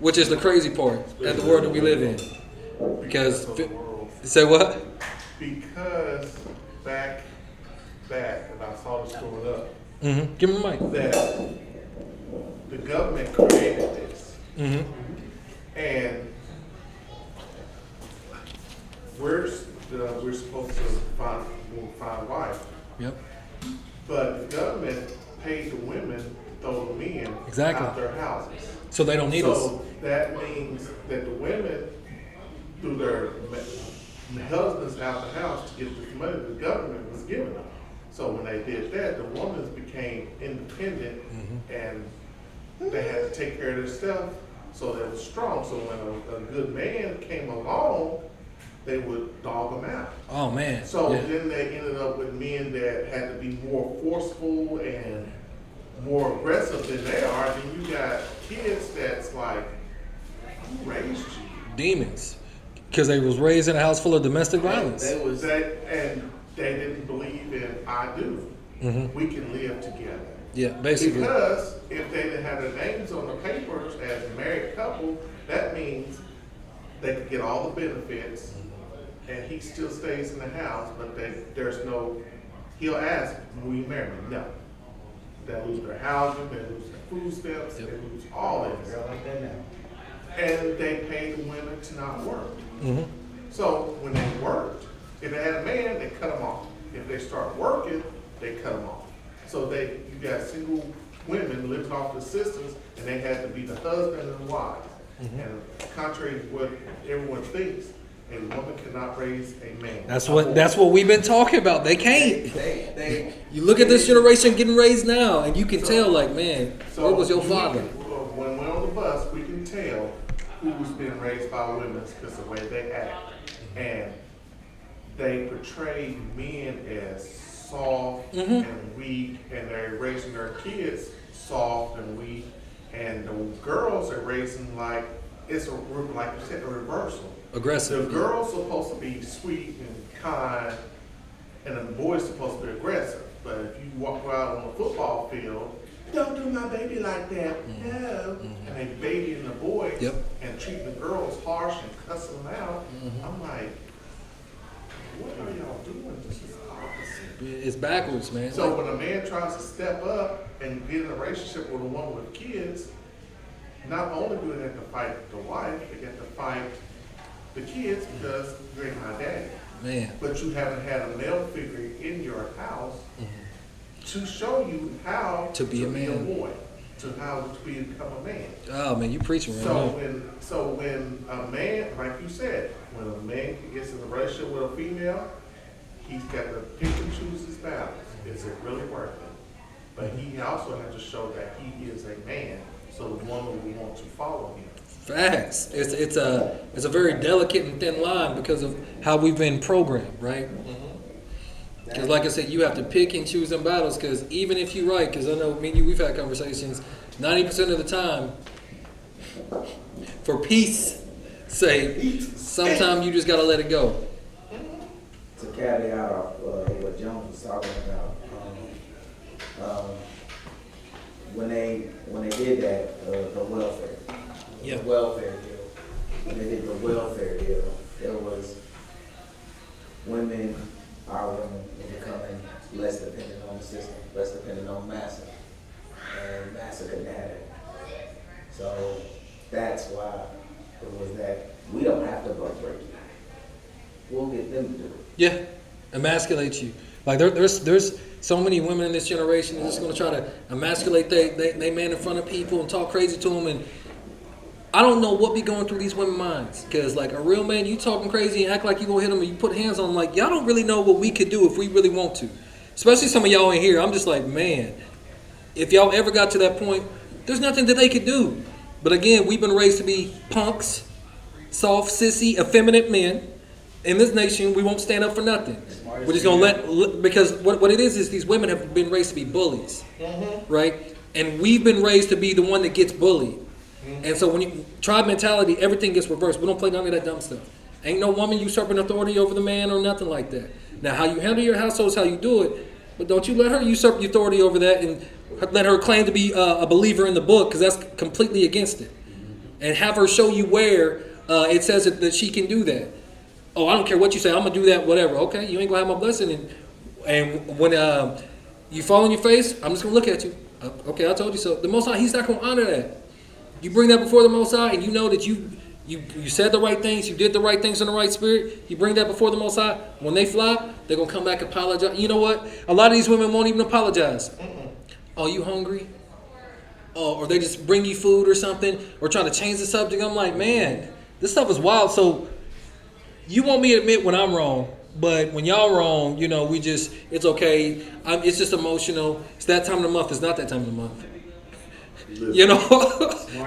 which is the crazy part at the world that we live in. Because say what? Because back, and I saw this growing up, Mm-hmm. Give me the mic. that the government created this. Mm-hmm. And we're supposed to find wife, Yep. but the government paid the women to throw the men Exactly. out their houses. So they don't need us. So that means that the women, through their husbands out the house to get the money the government was giving them. So when they did that, the women became independent and they had to take care of their stuff, so they were strong. So when a good man came along, they would dog them out. Oh man. So Yeah. then they ended up with men that had to be more forceful and more aggressive than they are. Then you got kids that's like, who raised you? Demons. Because they was raised in a house full of domestic violence. They was And they didn't believe in I do. Mm-hmm. We can live together. Yeah, basically. Because if they didn't have their names on the papers as a married couple, that means they could get all the benefits and he still stays in the house, but there's no, he'll ask, will you marry me? No. They lose their housing, they lose their food stamps, they lose all of it. Girl like that now. And they pay the women to not work. Mm-hmm. So when they worked, if they had a man, they cut them off. If they start working, they cut them off. So you got single women living off the sisters, and they had to be the husband and the wife. And contrary to what everyone thinks, a woman cannot raise a man. That's what we've been talking about. They can't. They You look at this generation getting raised now, and you can tell, like, man, So where was your we father? can- when we're on the bus, we can tell who's been raised by women because of the way they act. And they portray men as soft and weak, and they're raising their kids soft and weak. And the girls are raising like it's like you said, a reversal. The Aggressive. girl's supposed to be sweet and kind, and the boy's supposed to be aggressive. But if you walk out on the football field, don't do my baby like that, no. And they babying the boys Yep. and treating the girls harsh and cussing them out. I'm like, what are y'all doing? This is opposite. It's backwards, man. So Like, when a man tries to step up and get in a relationship with a woman with kids, not only do they have to fight the wife, they have to fight the kids because you ain't my daddy. man. But you haven't had a male figure in your house to show you how To be a man. boy, to how to become a man. Oh man, you preaching right now. So when a man, like you said, when a man gets in a relationship with a female, he's got to pick and choose his battles. Is it really worth it? But he also has to show that he is a man, so the woman will want to follow him. Facts. It's a very delicate and thin line because of how we've been programmed, right? Because like I said, you have to pick and choose them battles. Because even if you're right, because I know me and you, we've had conversations. 90% of the time, for peace sake, sometimes you just gotta let it go. To caveat off what Jones was talking about, when they did that, the welfare, Yeah. the welfare deal, when they did the welfare deal, there was women, our women, were becoming less dependent on the system, less dependent on massa, and massa couldn't have it. So that's why it was that we don't have to vote break you. We'll get them to do it. Yeah, emasculate you. Like there's so many women in this generation that's just gonna try to emasculate they man in front of people and talk crazy to them, and I don't know what be going through these women's minds. Cause like a real man, you talking crazy and act like you gonna hit them and you put hands on them, like y'all don't really know what we could do if we really want to. Especially some of y'all in here. I'm just like, man, if y'all ever got to that point, there's nothing that they could do. But again, we've been raised to be punks, soft, sissy, effeminate men. In this nation, we won't stand up for nothing. We're just gonna because what it is these women have been raised to be bullies, right? And we've been raised to be the one that gets bullied. And so when you tribe mentality, everything gets reversed. We don't play none of that dumb stuff. Ain't no woman usurping authority over the man or nothing like that. Now, how you handle your household is how you do it, but don't you let her usurp the authority over that and let her claim to be a believer in the book, because that's completely against it. And have her show you where it says that she can do that. Oh, I don't care what you say. I'm going to do that, whatever. Okay, you ain't going to have my blessing. And when you fall on your face, I'm just going to look at you. Okay, I told you so. The Most High, He's not going to honor that. You bring that before the Most High, and you know that you said the right things, you did the right things in the right spirit. You bring that before the Most High. When they flop, they're going to come back and apologize. You know what? A lot of these women won't even apologize. Oh, you hungry? Oh, or they just bring you food or something, or trying to change the subject. I'm like, man, this stuff is wild. So you want me to admit when I'm wrong, but when y'all wrong, you know, it's okay. It's just emotional. It's that time of the month. It's not that time of the month. You know,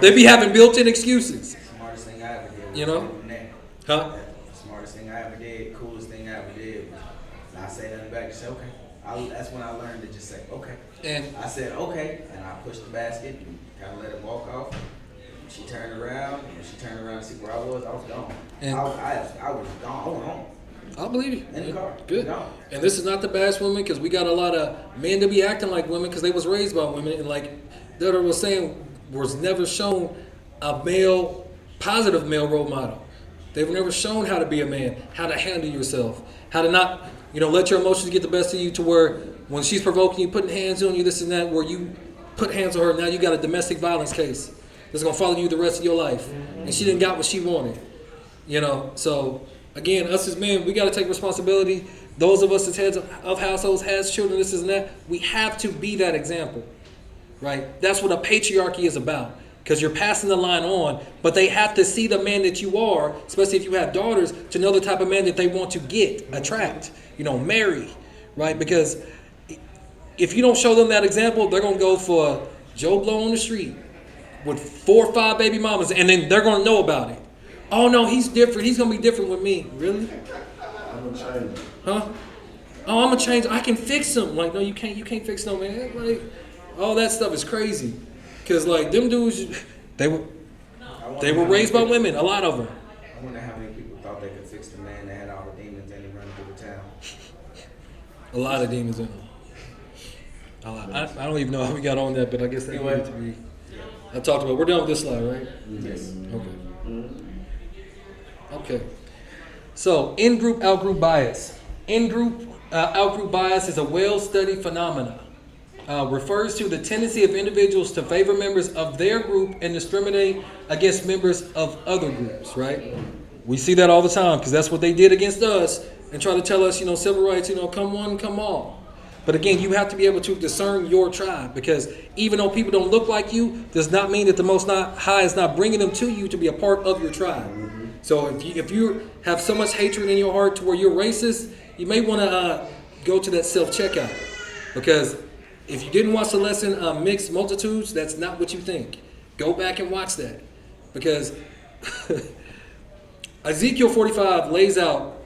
they be having built-in excuses. Smartest thing I ever did. Was You know? doing that. Huh? Smartest thing I ever did, coolest thing I ever did was not say nothing back. Just say okay. That's when I learned to just say okay. And I said okay, and I pushed the basket and kind of let it walk off. She turned around, and she turned around to see where I was gone. And- I was gone. I went home. I'll believe you. In the car. Good. No. And this is not to bash women, because we got a lot of men to be acting like women because they was raised by women, and like Dudder was saying, was never shown a positive male role model. They were never shown how to be a man, how to handle yourself, how to not, let your emotions get the best of you, to where when she's provoking you, putting hands on you, this and that, where you put hands on her, now you got a domestic violence case that's gonna follow you the rest of your life, and she didn't got what she wanted. So again, us as men, we got to take responsibility. Those of us as heads of households, has children, this and that, we have to be that example, right? That's what a patriarchy is about, because you're passing the line on, but they have to see the man that you are, especially if you have daughters, to know the type of man that they want to attract, marry, right? Because if you don't show them that example, they're going to go for Joe Blow on the street with 4 or 5 baby mamas, and then they're going to know about it. Oh no, he's different. He's gonna be different with me. Really? I'm gonna change. Huh? Oh, I'm gonna change. I can fix him. Like, no, you can't. You can't fix no man. Like, all that stuff is crazy. Cause like them dudes, they were raised by women. A lot of them. I wonder how many people thought they could fix the man that had all the demons and he running through the town. A lot of demons in them. A lot. I don't even know how we got on that, but I guess that needed to be. I talked about. We're done with this slide, right? Yes. Okay. Okay. So, in-group, out-group bias. In-group, out-group bias is a well-studied phenomenon. Refers to the tendency of individuals to favor members of their group and discriminate against members of other groups, right? We see that all the time, because that's what they did against us, and try to tell us, civil rights, come one, come all. But again, you have to be able to discern your tribe, because even though people don't look like you, does not mean that the Most High is not bringing them to you to be a part of your tribe. So if you have so much hatred in your heart to where you're racist, you may want to go to that self-checkout. Because if you didn't watch the lesson, Mixed Multitudes, that's not what you think. Go back and watch that. Because Ezekiel 45 lays out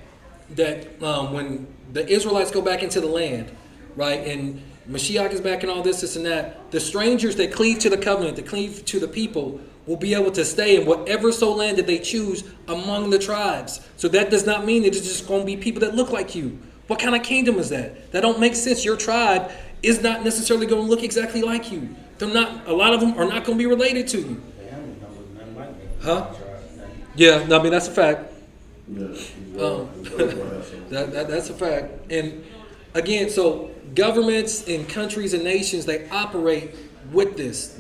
that when the Israelites go back into the land, right, and Mashiach is back and all this and that, the strangers that cleave to the covenant, that cleave to the people, will be able to stay in whatever soul land that they choose among the tribes. So that does not mean that it's just going to be people that look like you. What kind of kingdom is that? That don't make sense. Your tribe is not necessarily going to look exactly like you. They're not. A lot of them are not going to be related to you. Huh? Yeah, no, I mean, that's a fact. That's a fact. And again, so governments and countries and nations, they operate with this,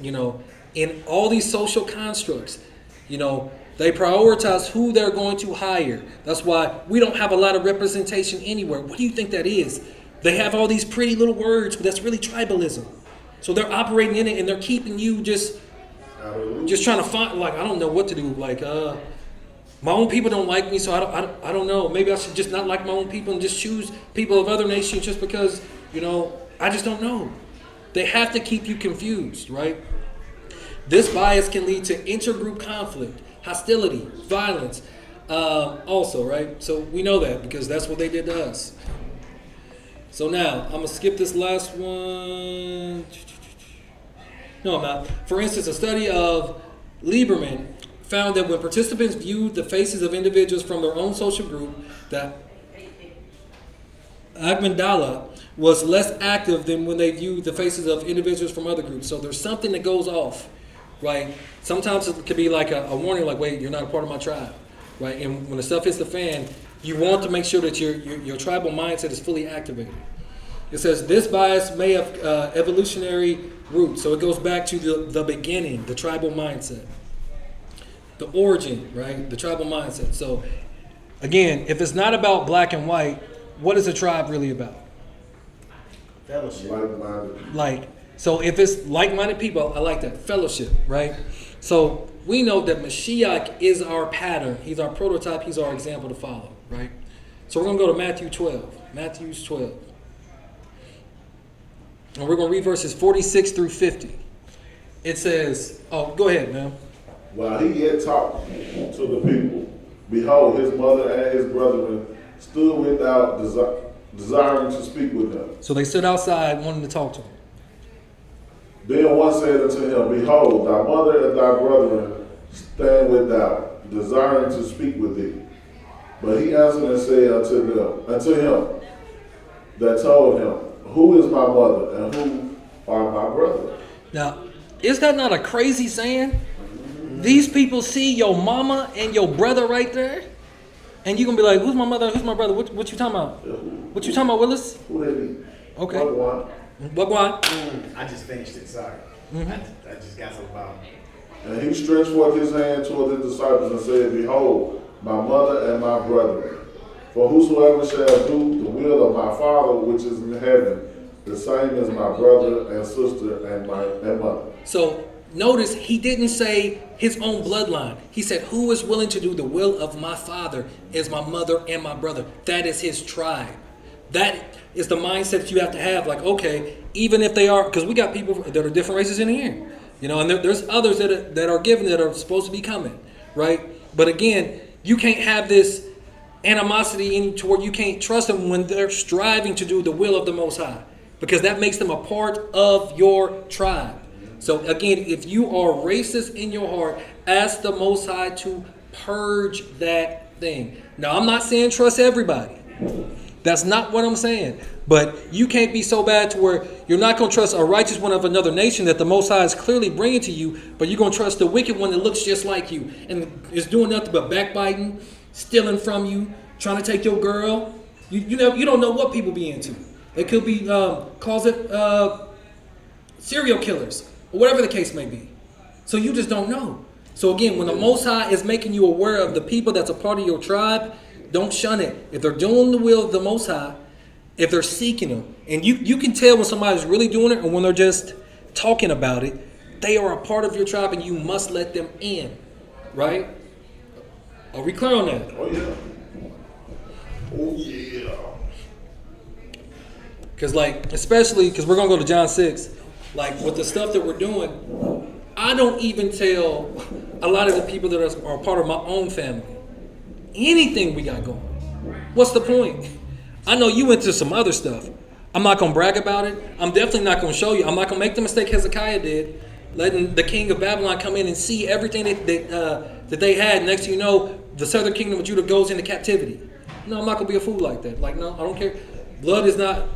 in all these social constructs. They prioritize who they're going to hire. That's why we don't have a lot of representation anywhere. What do you think that is? They have all these pretty little words, but that's really tribalism. So they're operating in it, and they're keeping you just trying to find, like, I don't know what to do. Like, my own people don't like me, so I don't know. Maybe I should just not like my own people and just choose people of other nations just because, I just don't know. They have to keep you confused, right? This bias can lead to intergroup conflict, hostility, violence, also, right? So we know that because that's what they did to us. So now, I'm going to skip this last one. No, I'm not. For instance, a study of Lieberman found that when participants viewed the faces of individuals from their own social group, that amygdala was less active than when they viewed the faces of individuals from other groups. So there's something that goes off, right? Sometimes it could be like a warning, like, wait, you're not a part of my tribe, right? And when the stuff hits the fan, you want to make sure that your tribal mindset is fully activated. It says this bias may have evolutionary roots. So it goes back to the beginning, the tribal mindset. The origin, right? The tribal mindset. So again, if it's not about black and white, what is a tribe really about? Fellowship. Like-minded. Like, so if it's like-minded people, I like that. Fellowship, right? So we know that Mashiach is our pattern. He's our prototype. He's our example to follow, right? So we're going to go to Matthew 12. Matthew 12. And we're going to read verses 46 through 50. It says, oh, go ahead, man. While he yet talked to the people, behold, his mother and his brethren stood without, desiring to speak with him. So they stood outside wanting to talk to him. Then one said unto him, behold, thy mother and thy brethren stand without, desiring to speak with thee. But he answered and said unto him that told him, who is my mother and who are my brethren? Now, is that not a crazy saying? These people see your mama and your brother right there, and you're going to be like, who's my mother, who's my brother? What you talking about? What you talking about, Willis? Who they be? Okay. What one? What one? I just finished it. Sorry. I just got some about. And he stretched forth his hand toward his disciples and said, behold, my mother and my brethren. For whosoever shall do the will of my Father which is in heaven, the same is my brother and sister and mother. So notice he didn't say his own bloodline. He said, who is willing to do the will of my Father is my mother and my brother. That is his tribe. That is the mindset that you have to have. Like, okay, even if they are, because we got people that are different races in here, you know, and there's others that are given that are supposed to be coming, right? But again, you can't have this animosity toward you can't trust them when they're striving to do the will of the Most High, because that makes them a part of your tribe. So again, if you are racist in your heart, ask the Most High to purge that thing. Now, I'm not saying trust everybody. That's not what I'm saying. But you can't be so bad to where you're not going to trust a righteous one of another nation that the Most High is clearly bringing to you, but you're going to trust the wicked one that looks just like you and is doing nothing but backbiting, stealing from you, trying to take your girl. You don't know what people be into. They could be serial killers or whatever the case may be. So you just don't know. So again, when the Most High is making you aware of the people that's a part of your tribe, don't shun it. If they're doing the will of the Most High, if they're seeking Him, and you can tell when somebody's really doing it or when they're just talking about it, they are a part of your tribe and you must let them in, right? Are we clear on that? Oh, yeah. Oh, yeah. Because especially because we're going to go to John 6, with the stuff that we're doing, I don't even tell a lot of the people that are part of my own family anything we got going. What's the point? I know you into some other stuff. I'm not going to brag about it. I'm definitely not going to show you. I'm not going to make the mistake Hezekiah did, letting the king of Babylon come in and see everything that they had. Next thing you know, the southern kingdom of Judah goes into captivity. No, I'm not going to be a fool like that. No, I don't care. Blood is not...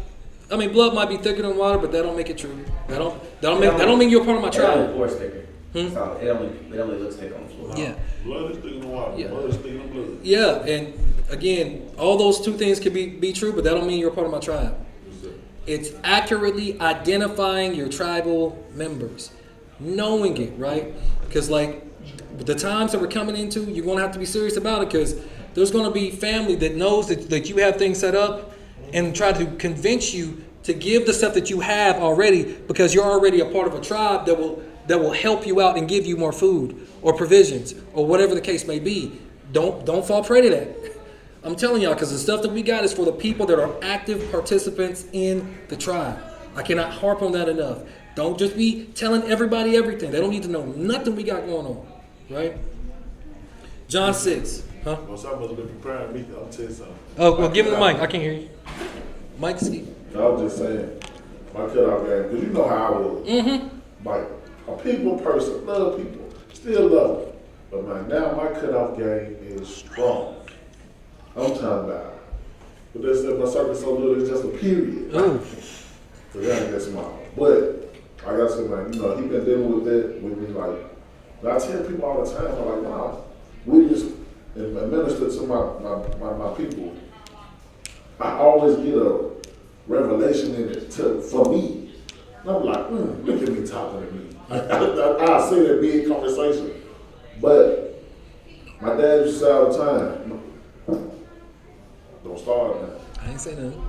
blood might be thicker than water, but that don't make it true. That don't mean you're a part of my tribe. The floor is thicker. So it only looks thick on the floor. Yeah. Blood is thicker than water. Yeah. Blood is thicker than blood. Yeah, and again, all those two things can be true, but that don't mean you're a part of my tribe. It's accurately identifying your tribal members, knowing it, right? Because the times that we're coming into, you're going to have to be serious about it, because there's going to be family that knows that you have things set up and try to convince you to give the stuff that you have already, because you're already a part of a tribe that will help you out and give you more food or provisions or whatever the case may be. Don't fall prey to that. I'm telling y'all, because the stuff that we got is for the people that are active participants in the tribe. I cannot harp on that enough. Don't just be telling everybody everything. They don't need to know nothing we got going on, right? John 6. Huh? Well, somebody's been preparing me. I'll tell you something. Oh, well, give him the mic. I can't hear you. Mike, ski. I was just saying, my cutout game, because you know how I was. Mm-hmm. Mike, a people person, love people, still love them. But now my cutoff game is strong. I'm talking about. But they said my circle so little, it's just a period. Oh, So that ain't that small. But like I said, man, he been dealing with that with me. Like I tell people all the time, I'm like, wow, we just administer to my people. I always get a revelation in it for me. And I'm like, look at me talking to me. I say that big conversation. But my dad used to say all the time, don't start now. I ain't say nothing.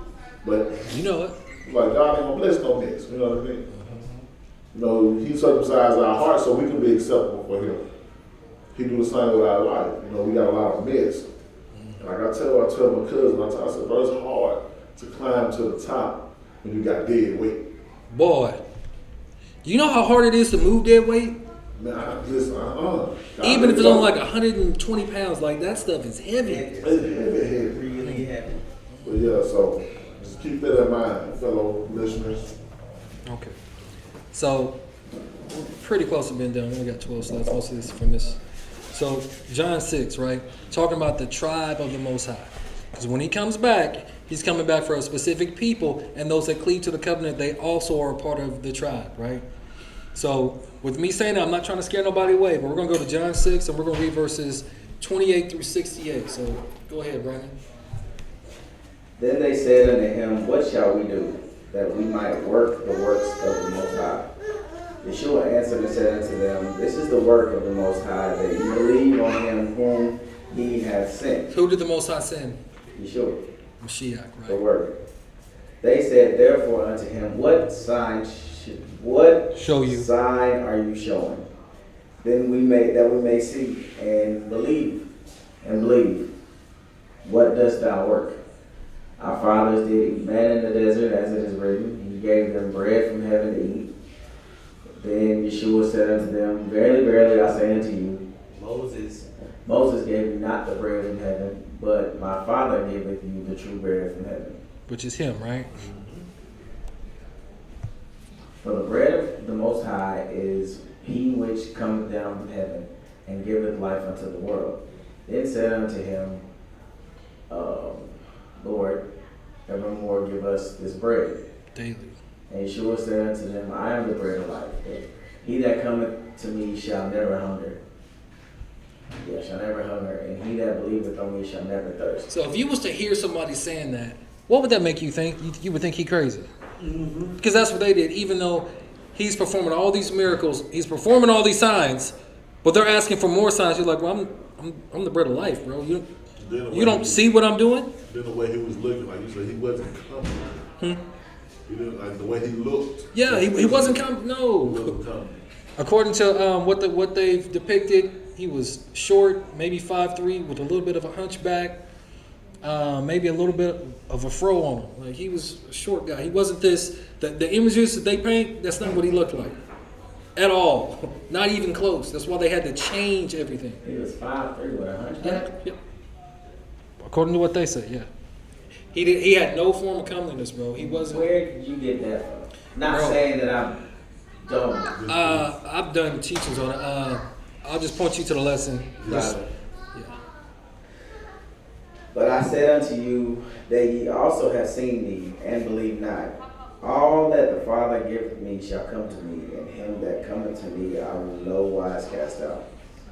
But You know it. like God ain't gonna bless no mess, you know what I mean? He circumcised our hearts so we can be acceptable for him. He do the same with our life. We got a lot of mess. And like I tell my cousin, I said, bro, it's hard to climb to the top when you got dead weight. Boy, you know how hard it is to move dead weight? Man, listen, Even if it's only like 120 pounds, like that stuff is heavy. It's heavy. Really heavy. But yeah, so just keep that in mind, fellow listeners. Okay. So, we're pretty close to being done. We only got 12 slides. Most of this is from this. So, John 6, right? Talking about the tribe of the Most High. Because when he comes back, he's coming back for a specific people, and those that cleave to the covenant, they also are a part of the tribe, right? So, with me saying that, I'm not trying to scare nobody away, but we're going to go to John 6, and we're going to read verses 28 through 68. So, go ahead, Brandon. Then they said unto him, What shall we do, that we might work the works of the Most High? Yeshua answered and said unto them, This is the work of the Most High, that you believe on him whom he hath sent. Who did the Most High send? Yeshua, Mashiach, the right? word. They said therefore unto him, What sign Show you. sign are you showing? Then we may see and believe. What dost thou work? Our fathers did eat manna in the desert, as it is written. He gave them bread from heaven to eat. Then Yeshua said unto them, Verily, verily, I say unto you, Moses gave you not the bread from heaven, but my Father giveth you the true bread from heaven. Which is him, right? For the bread of the Most High is he which cometh down from heaven, and giveth life unto the world. Then said unto him, Lord, evermore give us this bread. Daily. And Yeshua said unto them, I am the bread of life. He that cometh to me shall never hunger. Shall never hunger. And he that believeth on me shall never thirst. So if you was to hear somebody saying that, what would that make you think? You would think he crazy. Because that's what they did. Even though he's performing all these miracles, he's performing all these signs, but they're asking for more signs. You're like, well, I'm the bread of life, bro. You don't see what I'm doing? Then the way he was looking, like you said, he wasn't coming. He didn't, like the way he looked. Yeah, he wasn't coming. He No. wasn't coming. According to what they've depicted, he was short, maybe 5'3", with a little bit of a hunchback, maybe a little bit of a fro on him. Like he was a short guy. He wasn't this. The images that they paint, that's not what he looked like at all. Not even close. That's why they had to change everything. He was 5'3" with a hunchback. Yeah. According to what they say, yeah. He had no form of comeliness, bro. He wasn't. Where did you get that from? Not Bro. saying that I don't. I've done teachings on it. I'll just point you to the lesson. Just, yeah. But I said unto you that ye also have seen me, and believe not. All that the Father giveth me shall come to me, and him that cometh to me I will no wise cast out.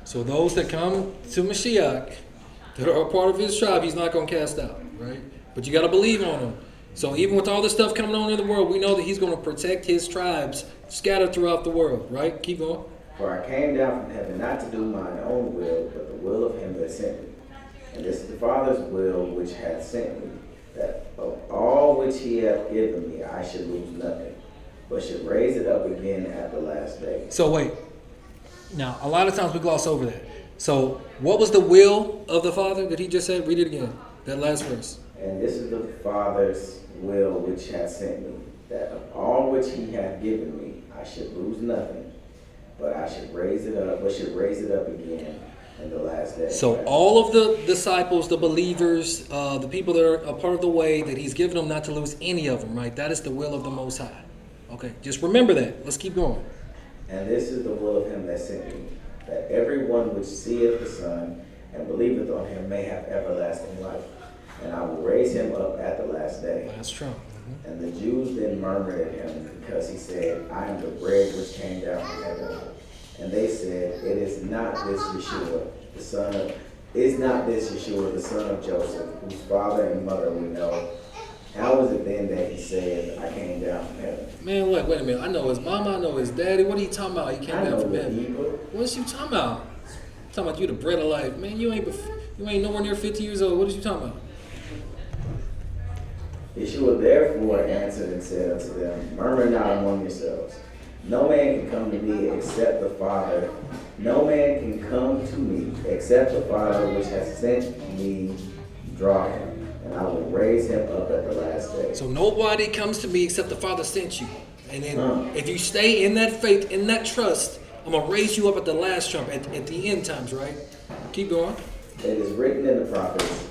So those that come to Mashiach, that are a part of his tribe, he's not going to cast out, right? But you got to believe on him. So even with all this stuff coming on in the world, we know that he's going to protect his tribes scattered throughout the world, right? Keep going. For I came down from heaven not to do mine own will, but the will of him that sent me. And this is the Father's will which hath sent me, that of all which he hath given me I should lose nothing, but should raise it up again at the last day. So wait. Now, a lot of times we gloss over that. So what was the will of the Father that he just said? Read it again, that last verse. And this is the Father's will which hath sent me, that of all which he hath given me I should lose nothing, but I should raise it up, again in the last day. So all of the disciples, the believers, the people that are a part of the way, that he's given them not to lose any of them, right? That is the will of the Most High. Okay, just remember that. Let's keep going. And this is the will of him that sent me, that everyone which seeth the Son and believeth on him may have everlasting life. And I will raise him up at the last day. That's true. And the Jews then murmured at him, because he said, I am the bread which came down from heaven. And they said, is not this Yeshua, the son of Joseph, whose father and mother we know? How is it then that he said, I came down from heaven? Man, look, wait a minute. I know his mama, I know his daddy. What are you talking about? He came I down know from the heaven. people. What's you talking about? Talking about you the bread of life. Man, you ain't nowhere near 50 years old. What is you talking about? Yeshua therefore answered and said unto them, murmur not among yourselves. No man can come to me except the Father. No man can come to me except the Father which has sent me draw him. And I will raise him up at the last day. So nobody comes to me except the Father sent you. And then if you stay in that faith, in that trust, I'm going to raise you up at the last trump, at the end times, right? Keep going. It is written in the prophets,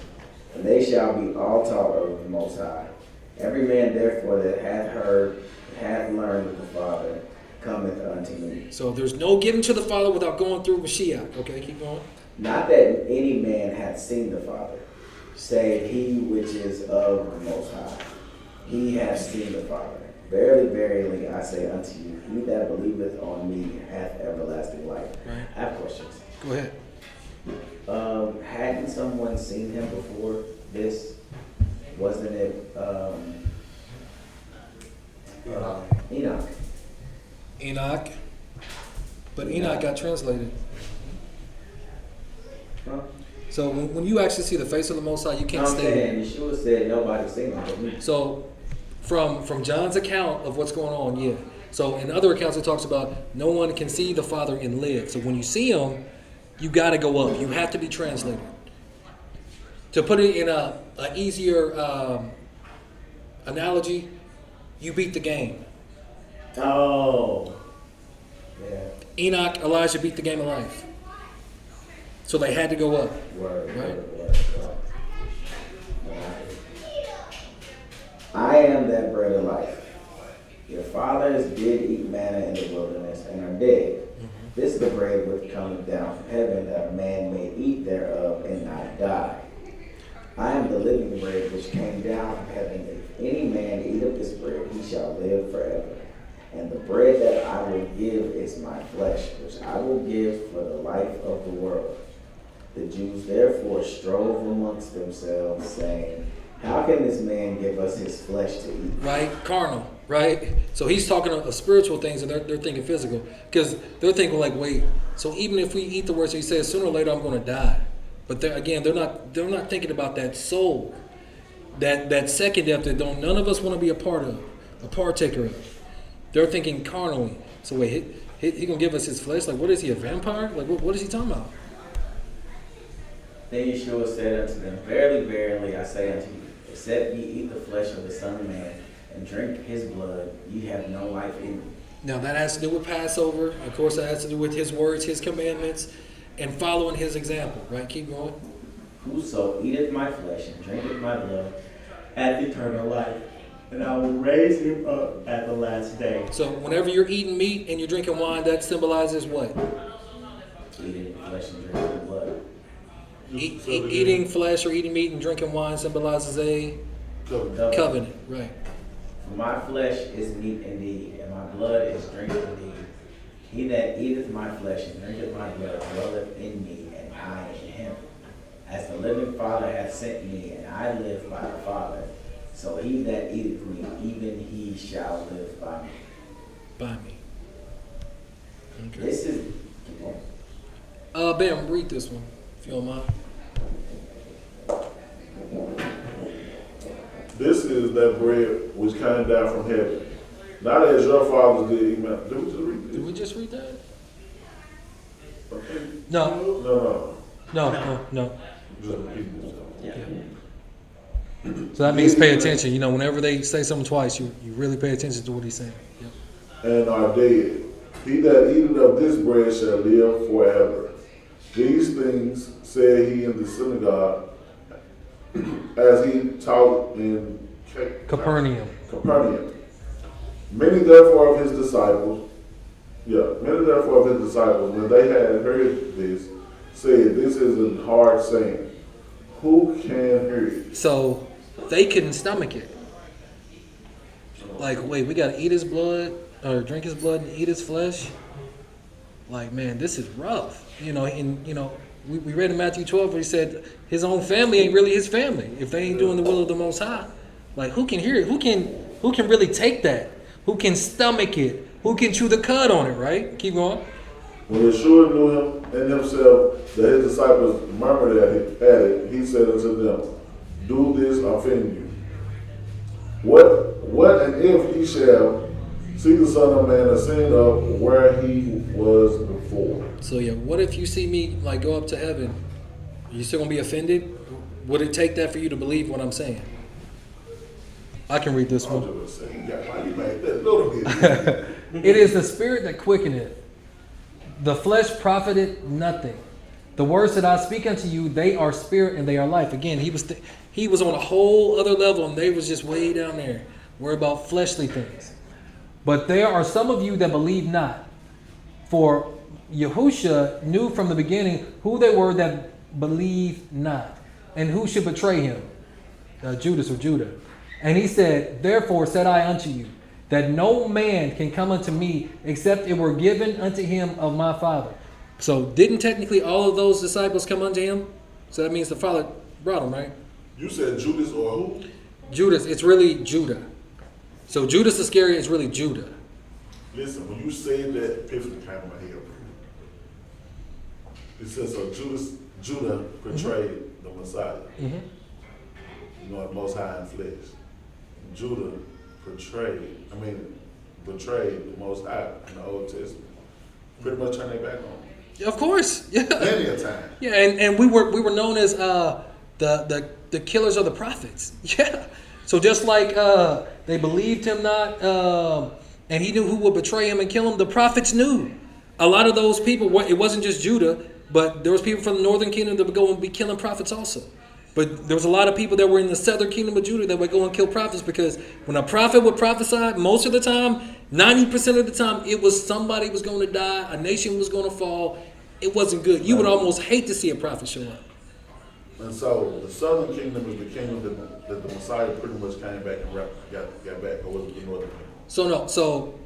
and they shall be all taught of the Most High. Every man therefore that hath heard, hath learned of the Father, cometh unto me. So there's no getting to the Father without going through Mashiach. Okay, keep going. Not that any man hath seen the Father, save he which is of the Most High. He hath seen the Father. Verily, verily, I say unto you, he that believeth on me hath everlasting life. Right. I have questions. Go ahead. Hadn't someone seen him before this? Wasn't it Enoch? Enoch. But Enoch got translated. Huh? So when you actually see the face of the Most High, you can't I'm stay there. saying Yeshua said nobody's seen him but me. So from John's account of what's going on, yeah. So in other accounts it talks about no one can see the Father and live. So when you see him, you got to go up. You have to be translated. To put it in a easier analogy, you beat the game. Oh. Yeah. Enoch, Elijah beat the game of life. So they had to go up. Word, Right. word. I am that bread of life. Your fathers did eat manna in the wilderness and are dead. This is the bread which cometh down from heaven, that a man may eat thereof and not die. I am the living bread which came down from heaven. If any man eat of this bread, he shall live forever. And the bread that I will give is my flesh, which I will give for the life of the world. The Jews therefore strove amongst themselves, saying, how can this man give us his flesh to eat? Right? Carnal, right? So he's talking of spiritual things and they're thinking physical. Because they're thinking like, wait, so even if we eat the word, so he says, sooner or later I'm going to die. But they're not thinking about that soul, that second death that none of us want to be a part of, a partaker of. They're thinking carnally. So wait, he going to give us his flesh? Like, what is he, a vampire? Like, what is he talking about? Then Yeshua said unto them, verily, verily, I say unto you, except ye eat the flesh of the Son of Man and drink his blood, ye have no life in you. Now that has to do with Passover. Of course, that has to do with his words, his commandments, and following his example. Right? Keep going. Whoso eateth my flesh and drinketh my blood hath eternal life, and I will raise him up at the last day. So whenever you're eating meat and you're drinking wine, that symbolizes what? Eating flesh and drinking blood. Eating flesh or eating meat and drinking wine symbolizes a covenant. Right. For my flesh is meat indeed, and my blood is drink indeed. He that eateth my flesh and drinketh my blood dwelleth in me, and I in him. As the living Father hath sent me, and I live by the Father, so he that eateth me, even he shall live by me. By me. Okay. This is... Ben, read this one, if you don't mind. This is that bread which came down from heaven. Not as your fathers did eat manna. Did we just read this? Did we just read that? Okay. No. No. Just repeat this. So that means pay attention. You know, whenever they say something twice, you really pay attention to what he's saying. Yep. And are dead. He that eateth of this bread shall live forever. These things said he in the synagogue, as he taught in Capernaum. Many therefore of his disciples, Yeah, many therefore of his disciples, when they had heard this, said, this is a hard saying. Who can hear it? So they couldn't stomach it. Like, wait, we gotta eat his blood or drink his blood and eat his flesh? Like, man, this is rough. You know, and you know, we read in Matthew 12 where he said his own family ain't really his family if they ain't doing the will of the Most High. Like, who can hear it? Who can really take that? Who can stomach it? Who can chew the cud on it, right? Keep going. When Yeshua knew him in himself that his disciples murmured at it, he said unto them, do this offend you? What and if ye shall see the Son of Man ascend up where he was before? So yeah, what if you see me like go up to heaven? Are you still gonna be offended? Would it take that for you to believe what I'm saying? I can read this one. I'm just saying, why you made that little bit? It is the spirit that quickeneth. The flesh profited nothing. The words that I speak unto you, they are spirit and they are life. Again, he was on a whole other level, and they was just way down there, worried about fleshly things. But there are some of you that believe not. For Yahusha knew from the beginning who they were that believed not, and who should betray him, Judas or Judah. And he said, therefore said I unto you, that no man can come unto me except it were given unto him of my Father. So didn't technically all of those disciples come unto him? So that means the Father brought them, right? You said Judas or who? Judas, it's really Judah. So Judas Iscariot is really Judah. Listen, when you said that, epiphany came in my head. It says, so Judah portrayed the Messiah. Mm-hmm. You know, the Most High in flesh. Judah betrayed the Most High in the Old Testament. Pretty much turned their back on him. Of course, yeah. Plenty of time. Yeah, and we were known as the killers of the prophets. Yeah. So just like they believed him not, and he knew who would betray him and kill him, the prophets knew. A lot of those people, it wasn't just Judah, but there was people from the northern kingdom that would go and be killing prophets also. But there was a lot of people that were in the southern kingdom of Judah that would go and kill prophets, because when a prophet would prophesy, most of the time, 90% of the time, it was somebody was going to die, a nation was going to fall. It wasn't good. You would almost hate to see a prophet show up. And so the southern kingdom is the kingdom that the Messiah pretty much came back and got back, or was it the northern kingdom? So no, so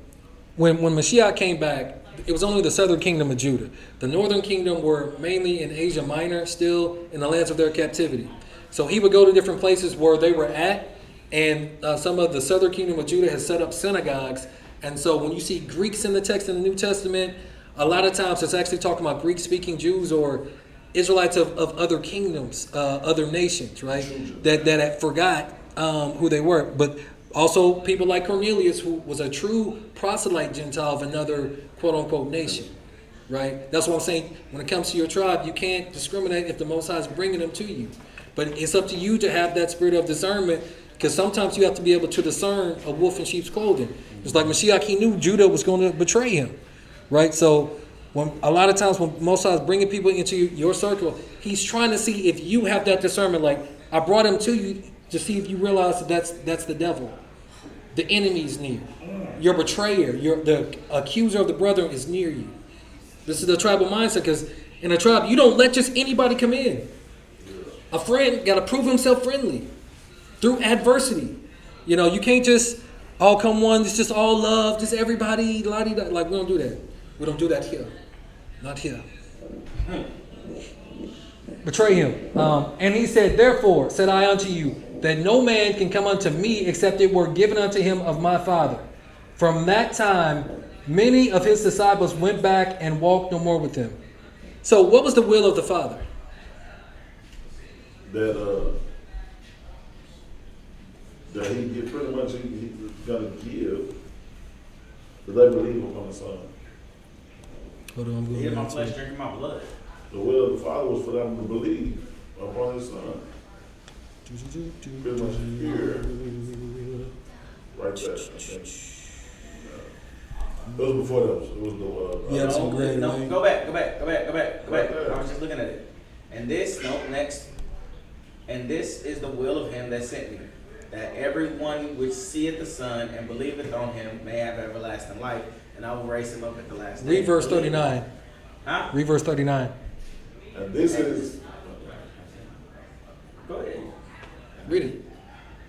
when Mashiach came back, it was only the southern kingdom of Judah. The northern kingdom were mainly in Asia Minor, still in the lands of their captivity. So he would go to different places where they were at, and some of the southern kingdom of Judah has set up synagogues. And so when you see Greeks in the text in the New Testament, a lot of times it's actually talking about Greek-speaking Jews or Israelites of other kingdoms, other nations, right? That forgot who they were. But also people like Cornelius, who was a true proselyte Gentile of another quote-unquote nation, right? That's what I'm saying. When it comes to your tribe, you can't discriminate if the Most High is bringing them to you. But it's up to you to have that spirit of discernment, because sometimes you have to be able to discern a wolf in sheep's clothing. It's like Mashiach, he knew Judah was going to betray him, right? So a lot of times when Most High is bringing people into your circle, he's trying to see if you have that discernment. Like, I brought him to you to see if you realize that that's the devil. The enemy's near. Your betrayer, the accuser of the brethren is near you. This is the tribal mindset, because in a tribe, you don't let just anybody come in. A friend got to prove himself friendly through adversity. You know, you can't just all come one, it's just all love, just everybody, la-di-da. Like, we don't do that. We don't do that here. Not here. Betray him. And he said, therefore, said I unto you, that no man can come unto me except it were given unto him of my Father. From that time, many of his disciples went back and walked no more with him. So what was the will of the Father? That he get pretty much he's gonna give, that they believe upon the Son. Hold on, I'm going Eating my back to flesh, it. drinking my blood. The will of the Father was for them to believe upon His Son. Pretty much here, right there. I think. It was before those. It was the Yeah, some great, no, right? go back. Right there. I was just looking at it. And this, next. And this is the will of him that sent me, that everyone which seeth the Son and believeth on him may have everlasting life, and I will raise him up at the last day. Read verse 39. Huh? Read verse 39. And this is, Go ahead. Read it.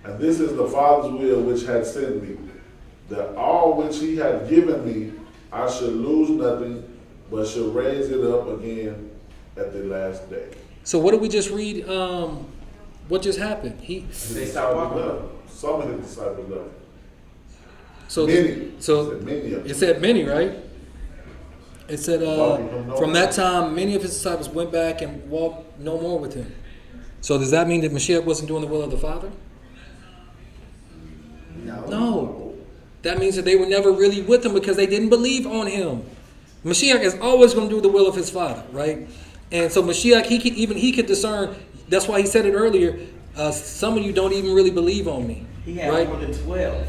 and this is the Father's will which hath sent me, that all which he hath given me, I should lose nothing, but should raise it up again at the last day. So what did we just read? What just happened? They stopped walking up. Some of his disciples left. So Many. so It said many of them. it said many, right? It said Walking no from more. that time many of his disciples went back and walked no more with him. So does that mean that Mashiach wasn't doing the will of the Father? No. That means that they were never really with him because they didn't believe on him. Mashiach is always going to do the will of his Father, right? And so Mashiach, he could discern. That's why he said it earlier. Some of you don't even really believe on me. He had right? more than 12.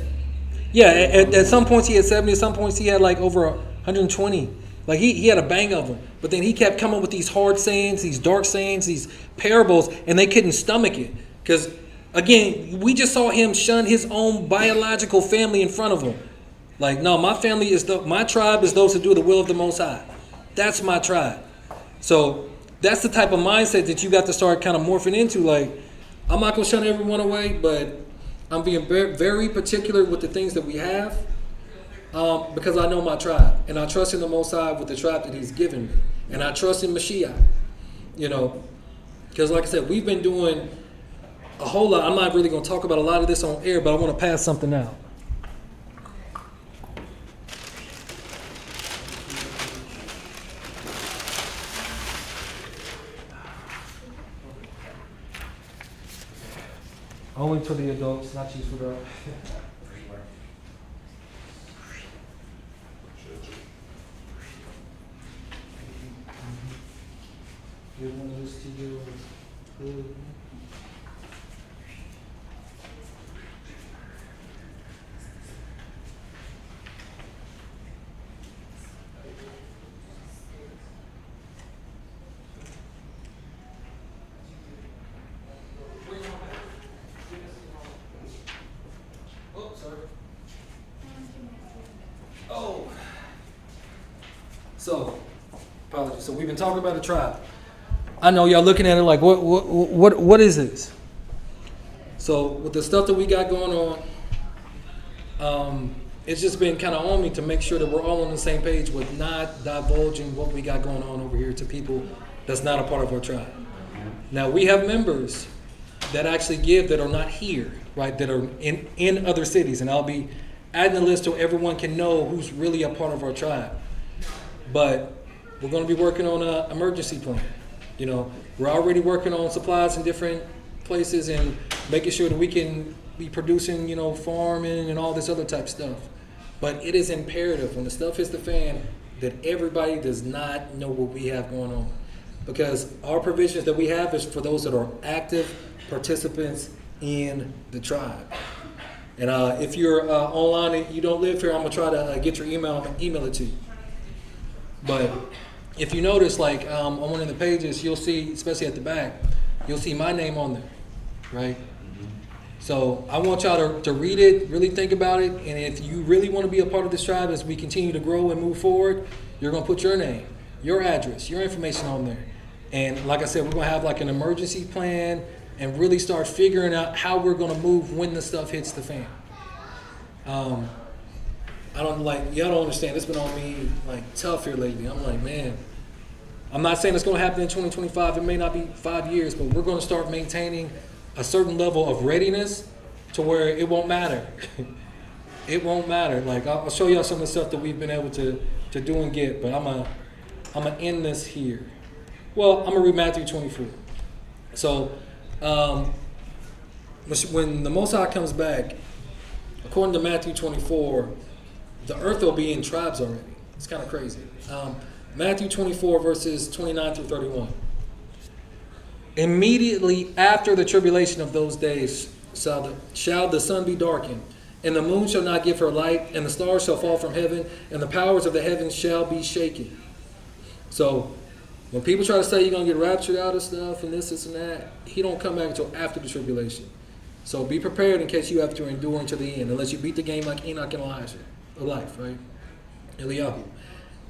Yeah, at some points he had 70, at some points he had like over 120. Like he had a bang of them. But then he kept coming with these hard sayings, these dark sayings, these parables, and they couldn't stomach it. Because, again, we just saw him shun his own biological family in front of him. Like, no, my tribe is those who do the will of the Most High. That's my tribe. So that's the type of mindset that you got to start kind of morphing into. Like, I'm not going to shun everyone away, but I'm being very, very particular with the things that we have because I know my tribe. And I trust in the Most High with the tribe that he's given me. And I trust in Mashiach. You know, because like I said, we've been doing a whole lot. I'm not really going to talk about a lot of this on air, but I want to pass something out. Only to the adults, not you for the. Give one of this to you. Oh, sorry. Oh. So, apologies. So we've been talking about the tribe. I know y'all looking at it like, what is this? So with the stuff that we got going on, it's just been kind of on me to make sure that we're all on the same page with not divulging what we got going on over here to people that's not a part of our tribe. Now we have members that actually give that are not here, right? That are in other cities, and I'll be adding a list so everyone can know who's really a part of our tribe. But we're going to be working on an emergency plan. You know, we're already working on supplies in different places and making sure that we can be producing, you know, farming and all this other type of stuff. But it is imperative when the stuff hits the fan that everybody does not know what we have going on. Because our provisions that we have is for those that are active participants in the tribe. And if you're online and you don't live here, I'm going to try to get your email and email it to you. But if you notice, like on one of the pages, you'll see, especially at the back, you'll see my name on there, right? So I want y'all to read it, really think about it, and if you really want to be a part of this tribe as we continue to grow and move forward, you're going to put your name, your address, your information on there. And like I said, we're going to have like an emergency plan and really start figuring out how we're going to move when the stuff hits the fan. Y'all don't understand. It's been on me like tough here lately. I'm like, man, I'm not saying it's going to happen in 2025. It may not be 5 years, but we're going to start maintaining a certain level of readiness to where it won't matter. It won't matter. Like I'll show y'all some of the stuff that we've been able to do and get, but I'm gonna end this here. Well, I'm gonna read Matthew 24. So when the Most High comes back, according to Matthew 24, the earth will be in tribes already. It's kind of crazy. Matthew 24, verses 29 through 31. Immediately after the tribulation of those days shall the sun be darkened, and the moon shall not give her light, and the stars shall fall from heaven, and the powers of the heavens shall be shaken. So when people try to say you're going to get raptured out of stuff and this and that, he don't come back until after the tribulation. So be prepared in case you have to endure until the end, unless you beat the game like Enoch and Elijah, of life, right? Eliyahu.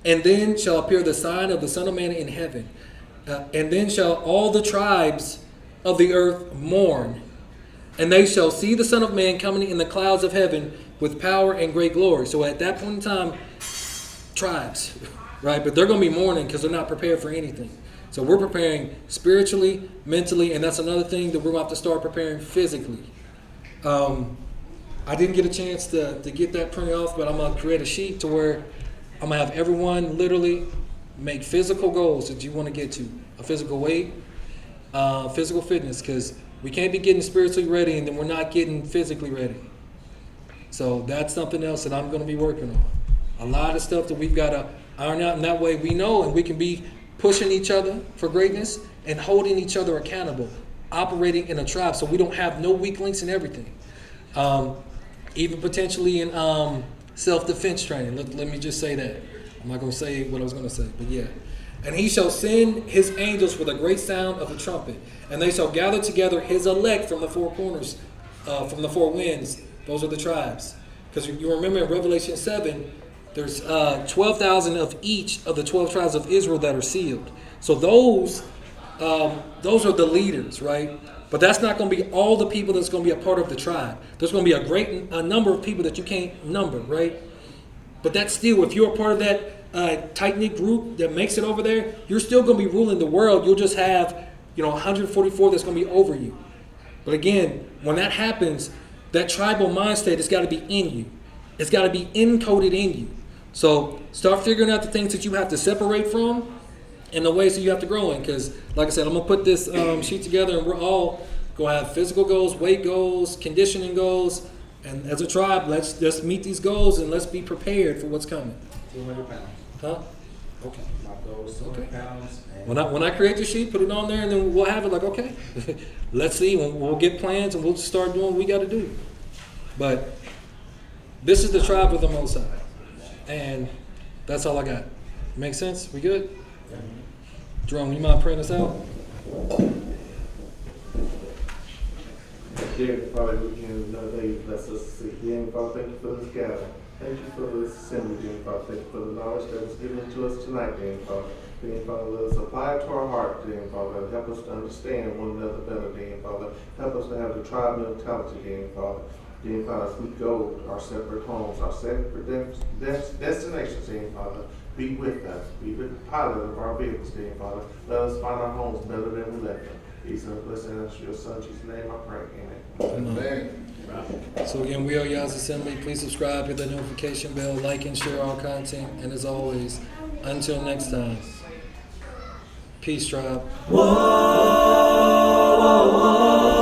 And then shall appear the sign of the Son of Man in heaven. And then shall all the tribes of the earth mourn. And they shall see the Son of Man coming in the clouds of heaven with power and great glory. So at that point in time, tribes, right? But they're going to be mourning because they're not prepared for anything. So we're preparing spiritually, mentally, and that's another thing that we're going to have to start preparing physically. I didn't get a chance to get that printed off, but I'm going to create a sheet to where I'm going to have everyone literally make physical goals that you want to get to. A physical weight, physical fitness, because we can't be getting spiritually ready and then we're not getting physically ready. So that's something else that I'm going to be working on. A lot of stuff that we've got to iron out, and that way we know and we can be pushing each other for greatness and holding each other accountable, operating in a tribe so we don't have no weak links in everything. Even potentially in self-defense training. Let me just say that. I'm not going to say what I was going to say, but yeah. And he shall send his angels with a great sound of a trumpet, and they shall gather together his elect from the four corners, from the four winds. Those are the tribes. Because you remember in Revelation 7, there's 12,000 of each of the 12 tribes of Israel that are sealed. So those are the leaders, right? But that's not going to be all the people that's going to be a part of the tribe. There's going to be a number of people that you can't number, right? But that's still, if you're a part of that tight-knit group that makes it over there, you're still going to be ruling the world. You'll just have, 144 that's going to be over you. But again, when that happens, that tribal mind state has got to be in you. It's got to be encoded in you. So start figuring out the things that you have to separate from and the ways that you have to grow in. Because, like I said, I'm going to put this sheet together, and we're all going to have physical goals, weight goals, conditioning goals. And as a tribe, let's just meet these goals and let's be prepared for what's coming. 200 pounds. Huh? Okay. My goal is 200 pounds. And When I create the sheet, put it on there, and then we'll have it like, okay, let's see. We'll get plans, and we'll start doing what we got to do. But this is the tribe of the Most High. And that's all I got. Make sense? We good? Jerome, you mind praying us out? Dear Father, we can another day bless us to see. Dear Father, thank you for this gathering. Thank you for this assembly, dear Father. Thank you for the knowledge that was given to us tonight, dear Father. Dear Father, let us apply it to our heart, dear Father. Help us to understand one another better, dear Father. Help us to have the tribe mentality, dear Father. Dear Father, as we go our separate homes, our separate destinations, dear Father, be with us. Be with the pilot of our vehicles, dear Father. Let us find our homes better than we left them. Peace and blessing us, your Son, Jesus' name, I pray. Amen. So again, we are YAH'S Assembly. Please subscribe, hit the notification bell, like and share our content. And as always, until next time, peace, tribe. Whoa, whoa, whoa.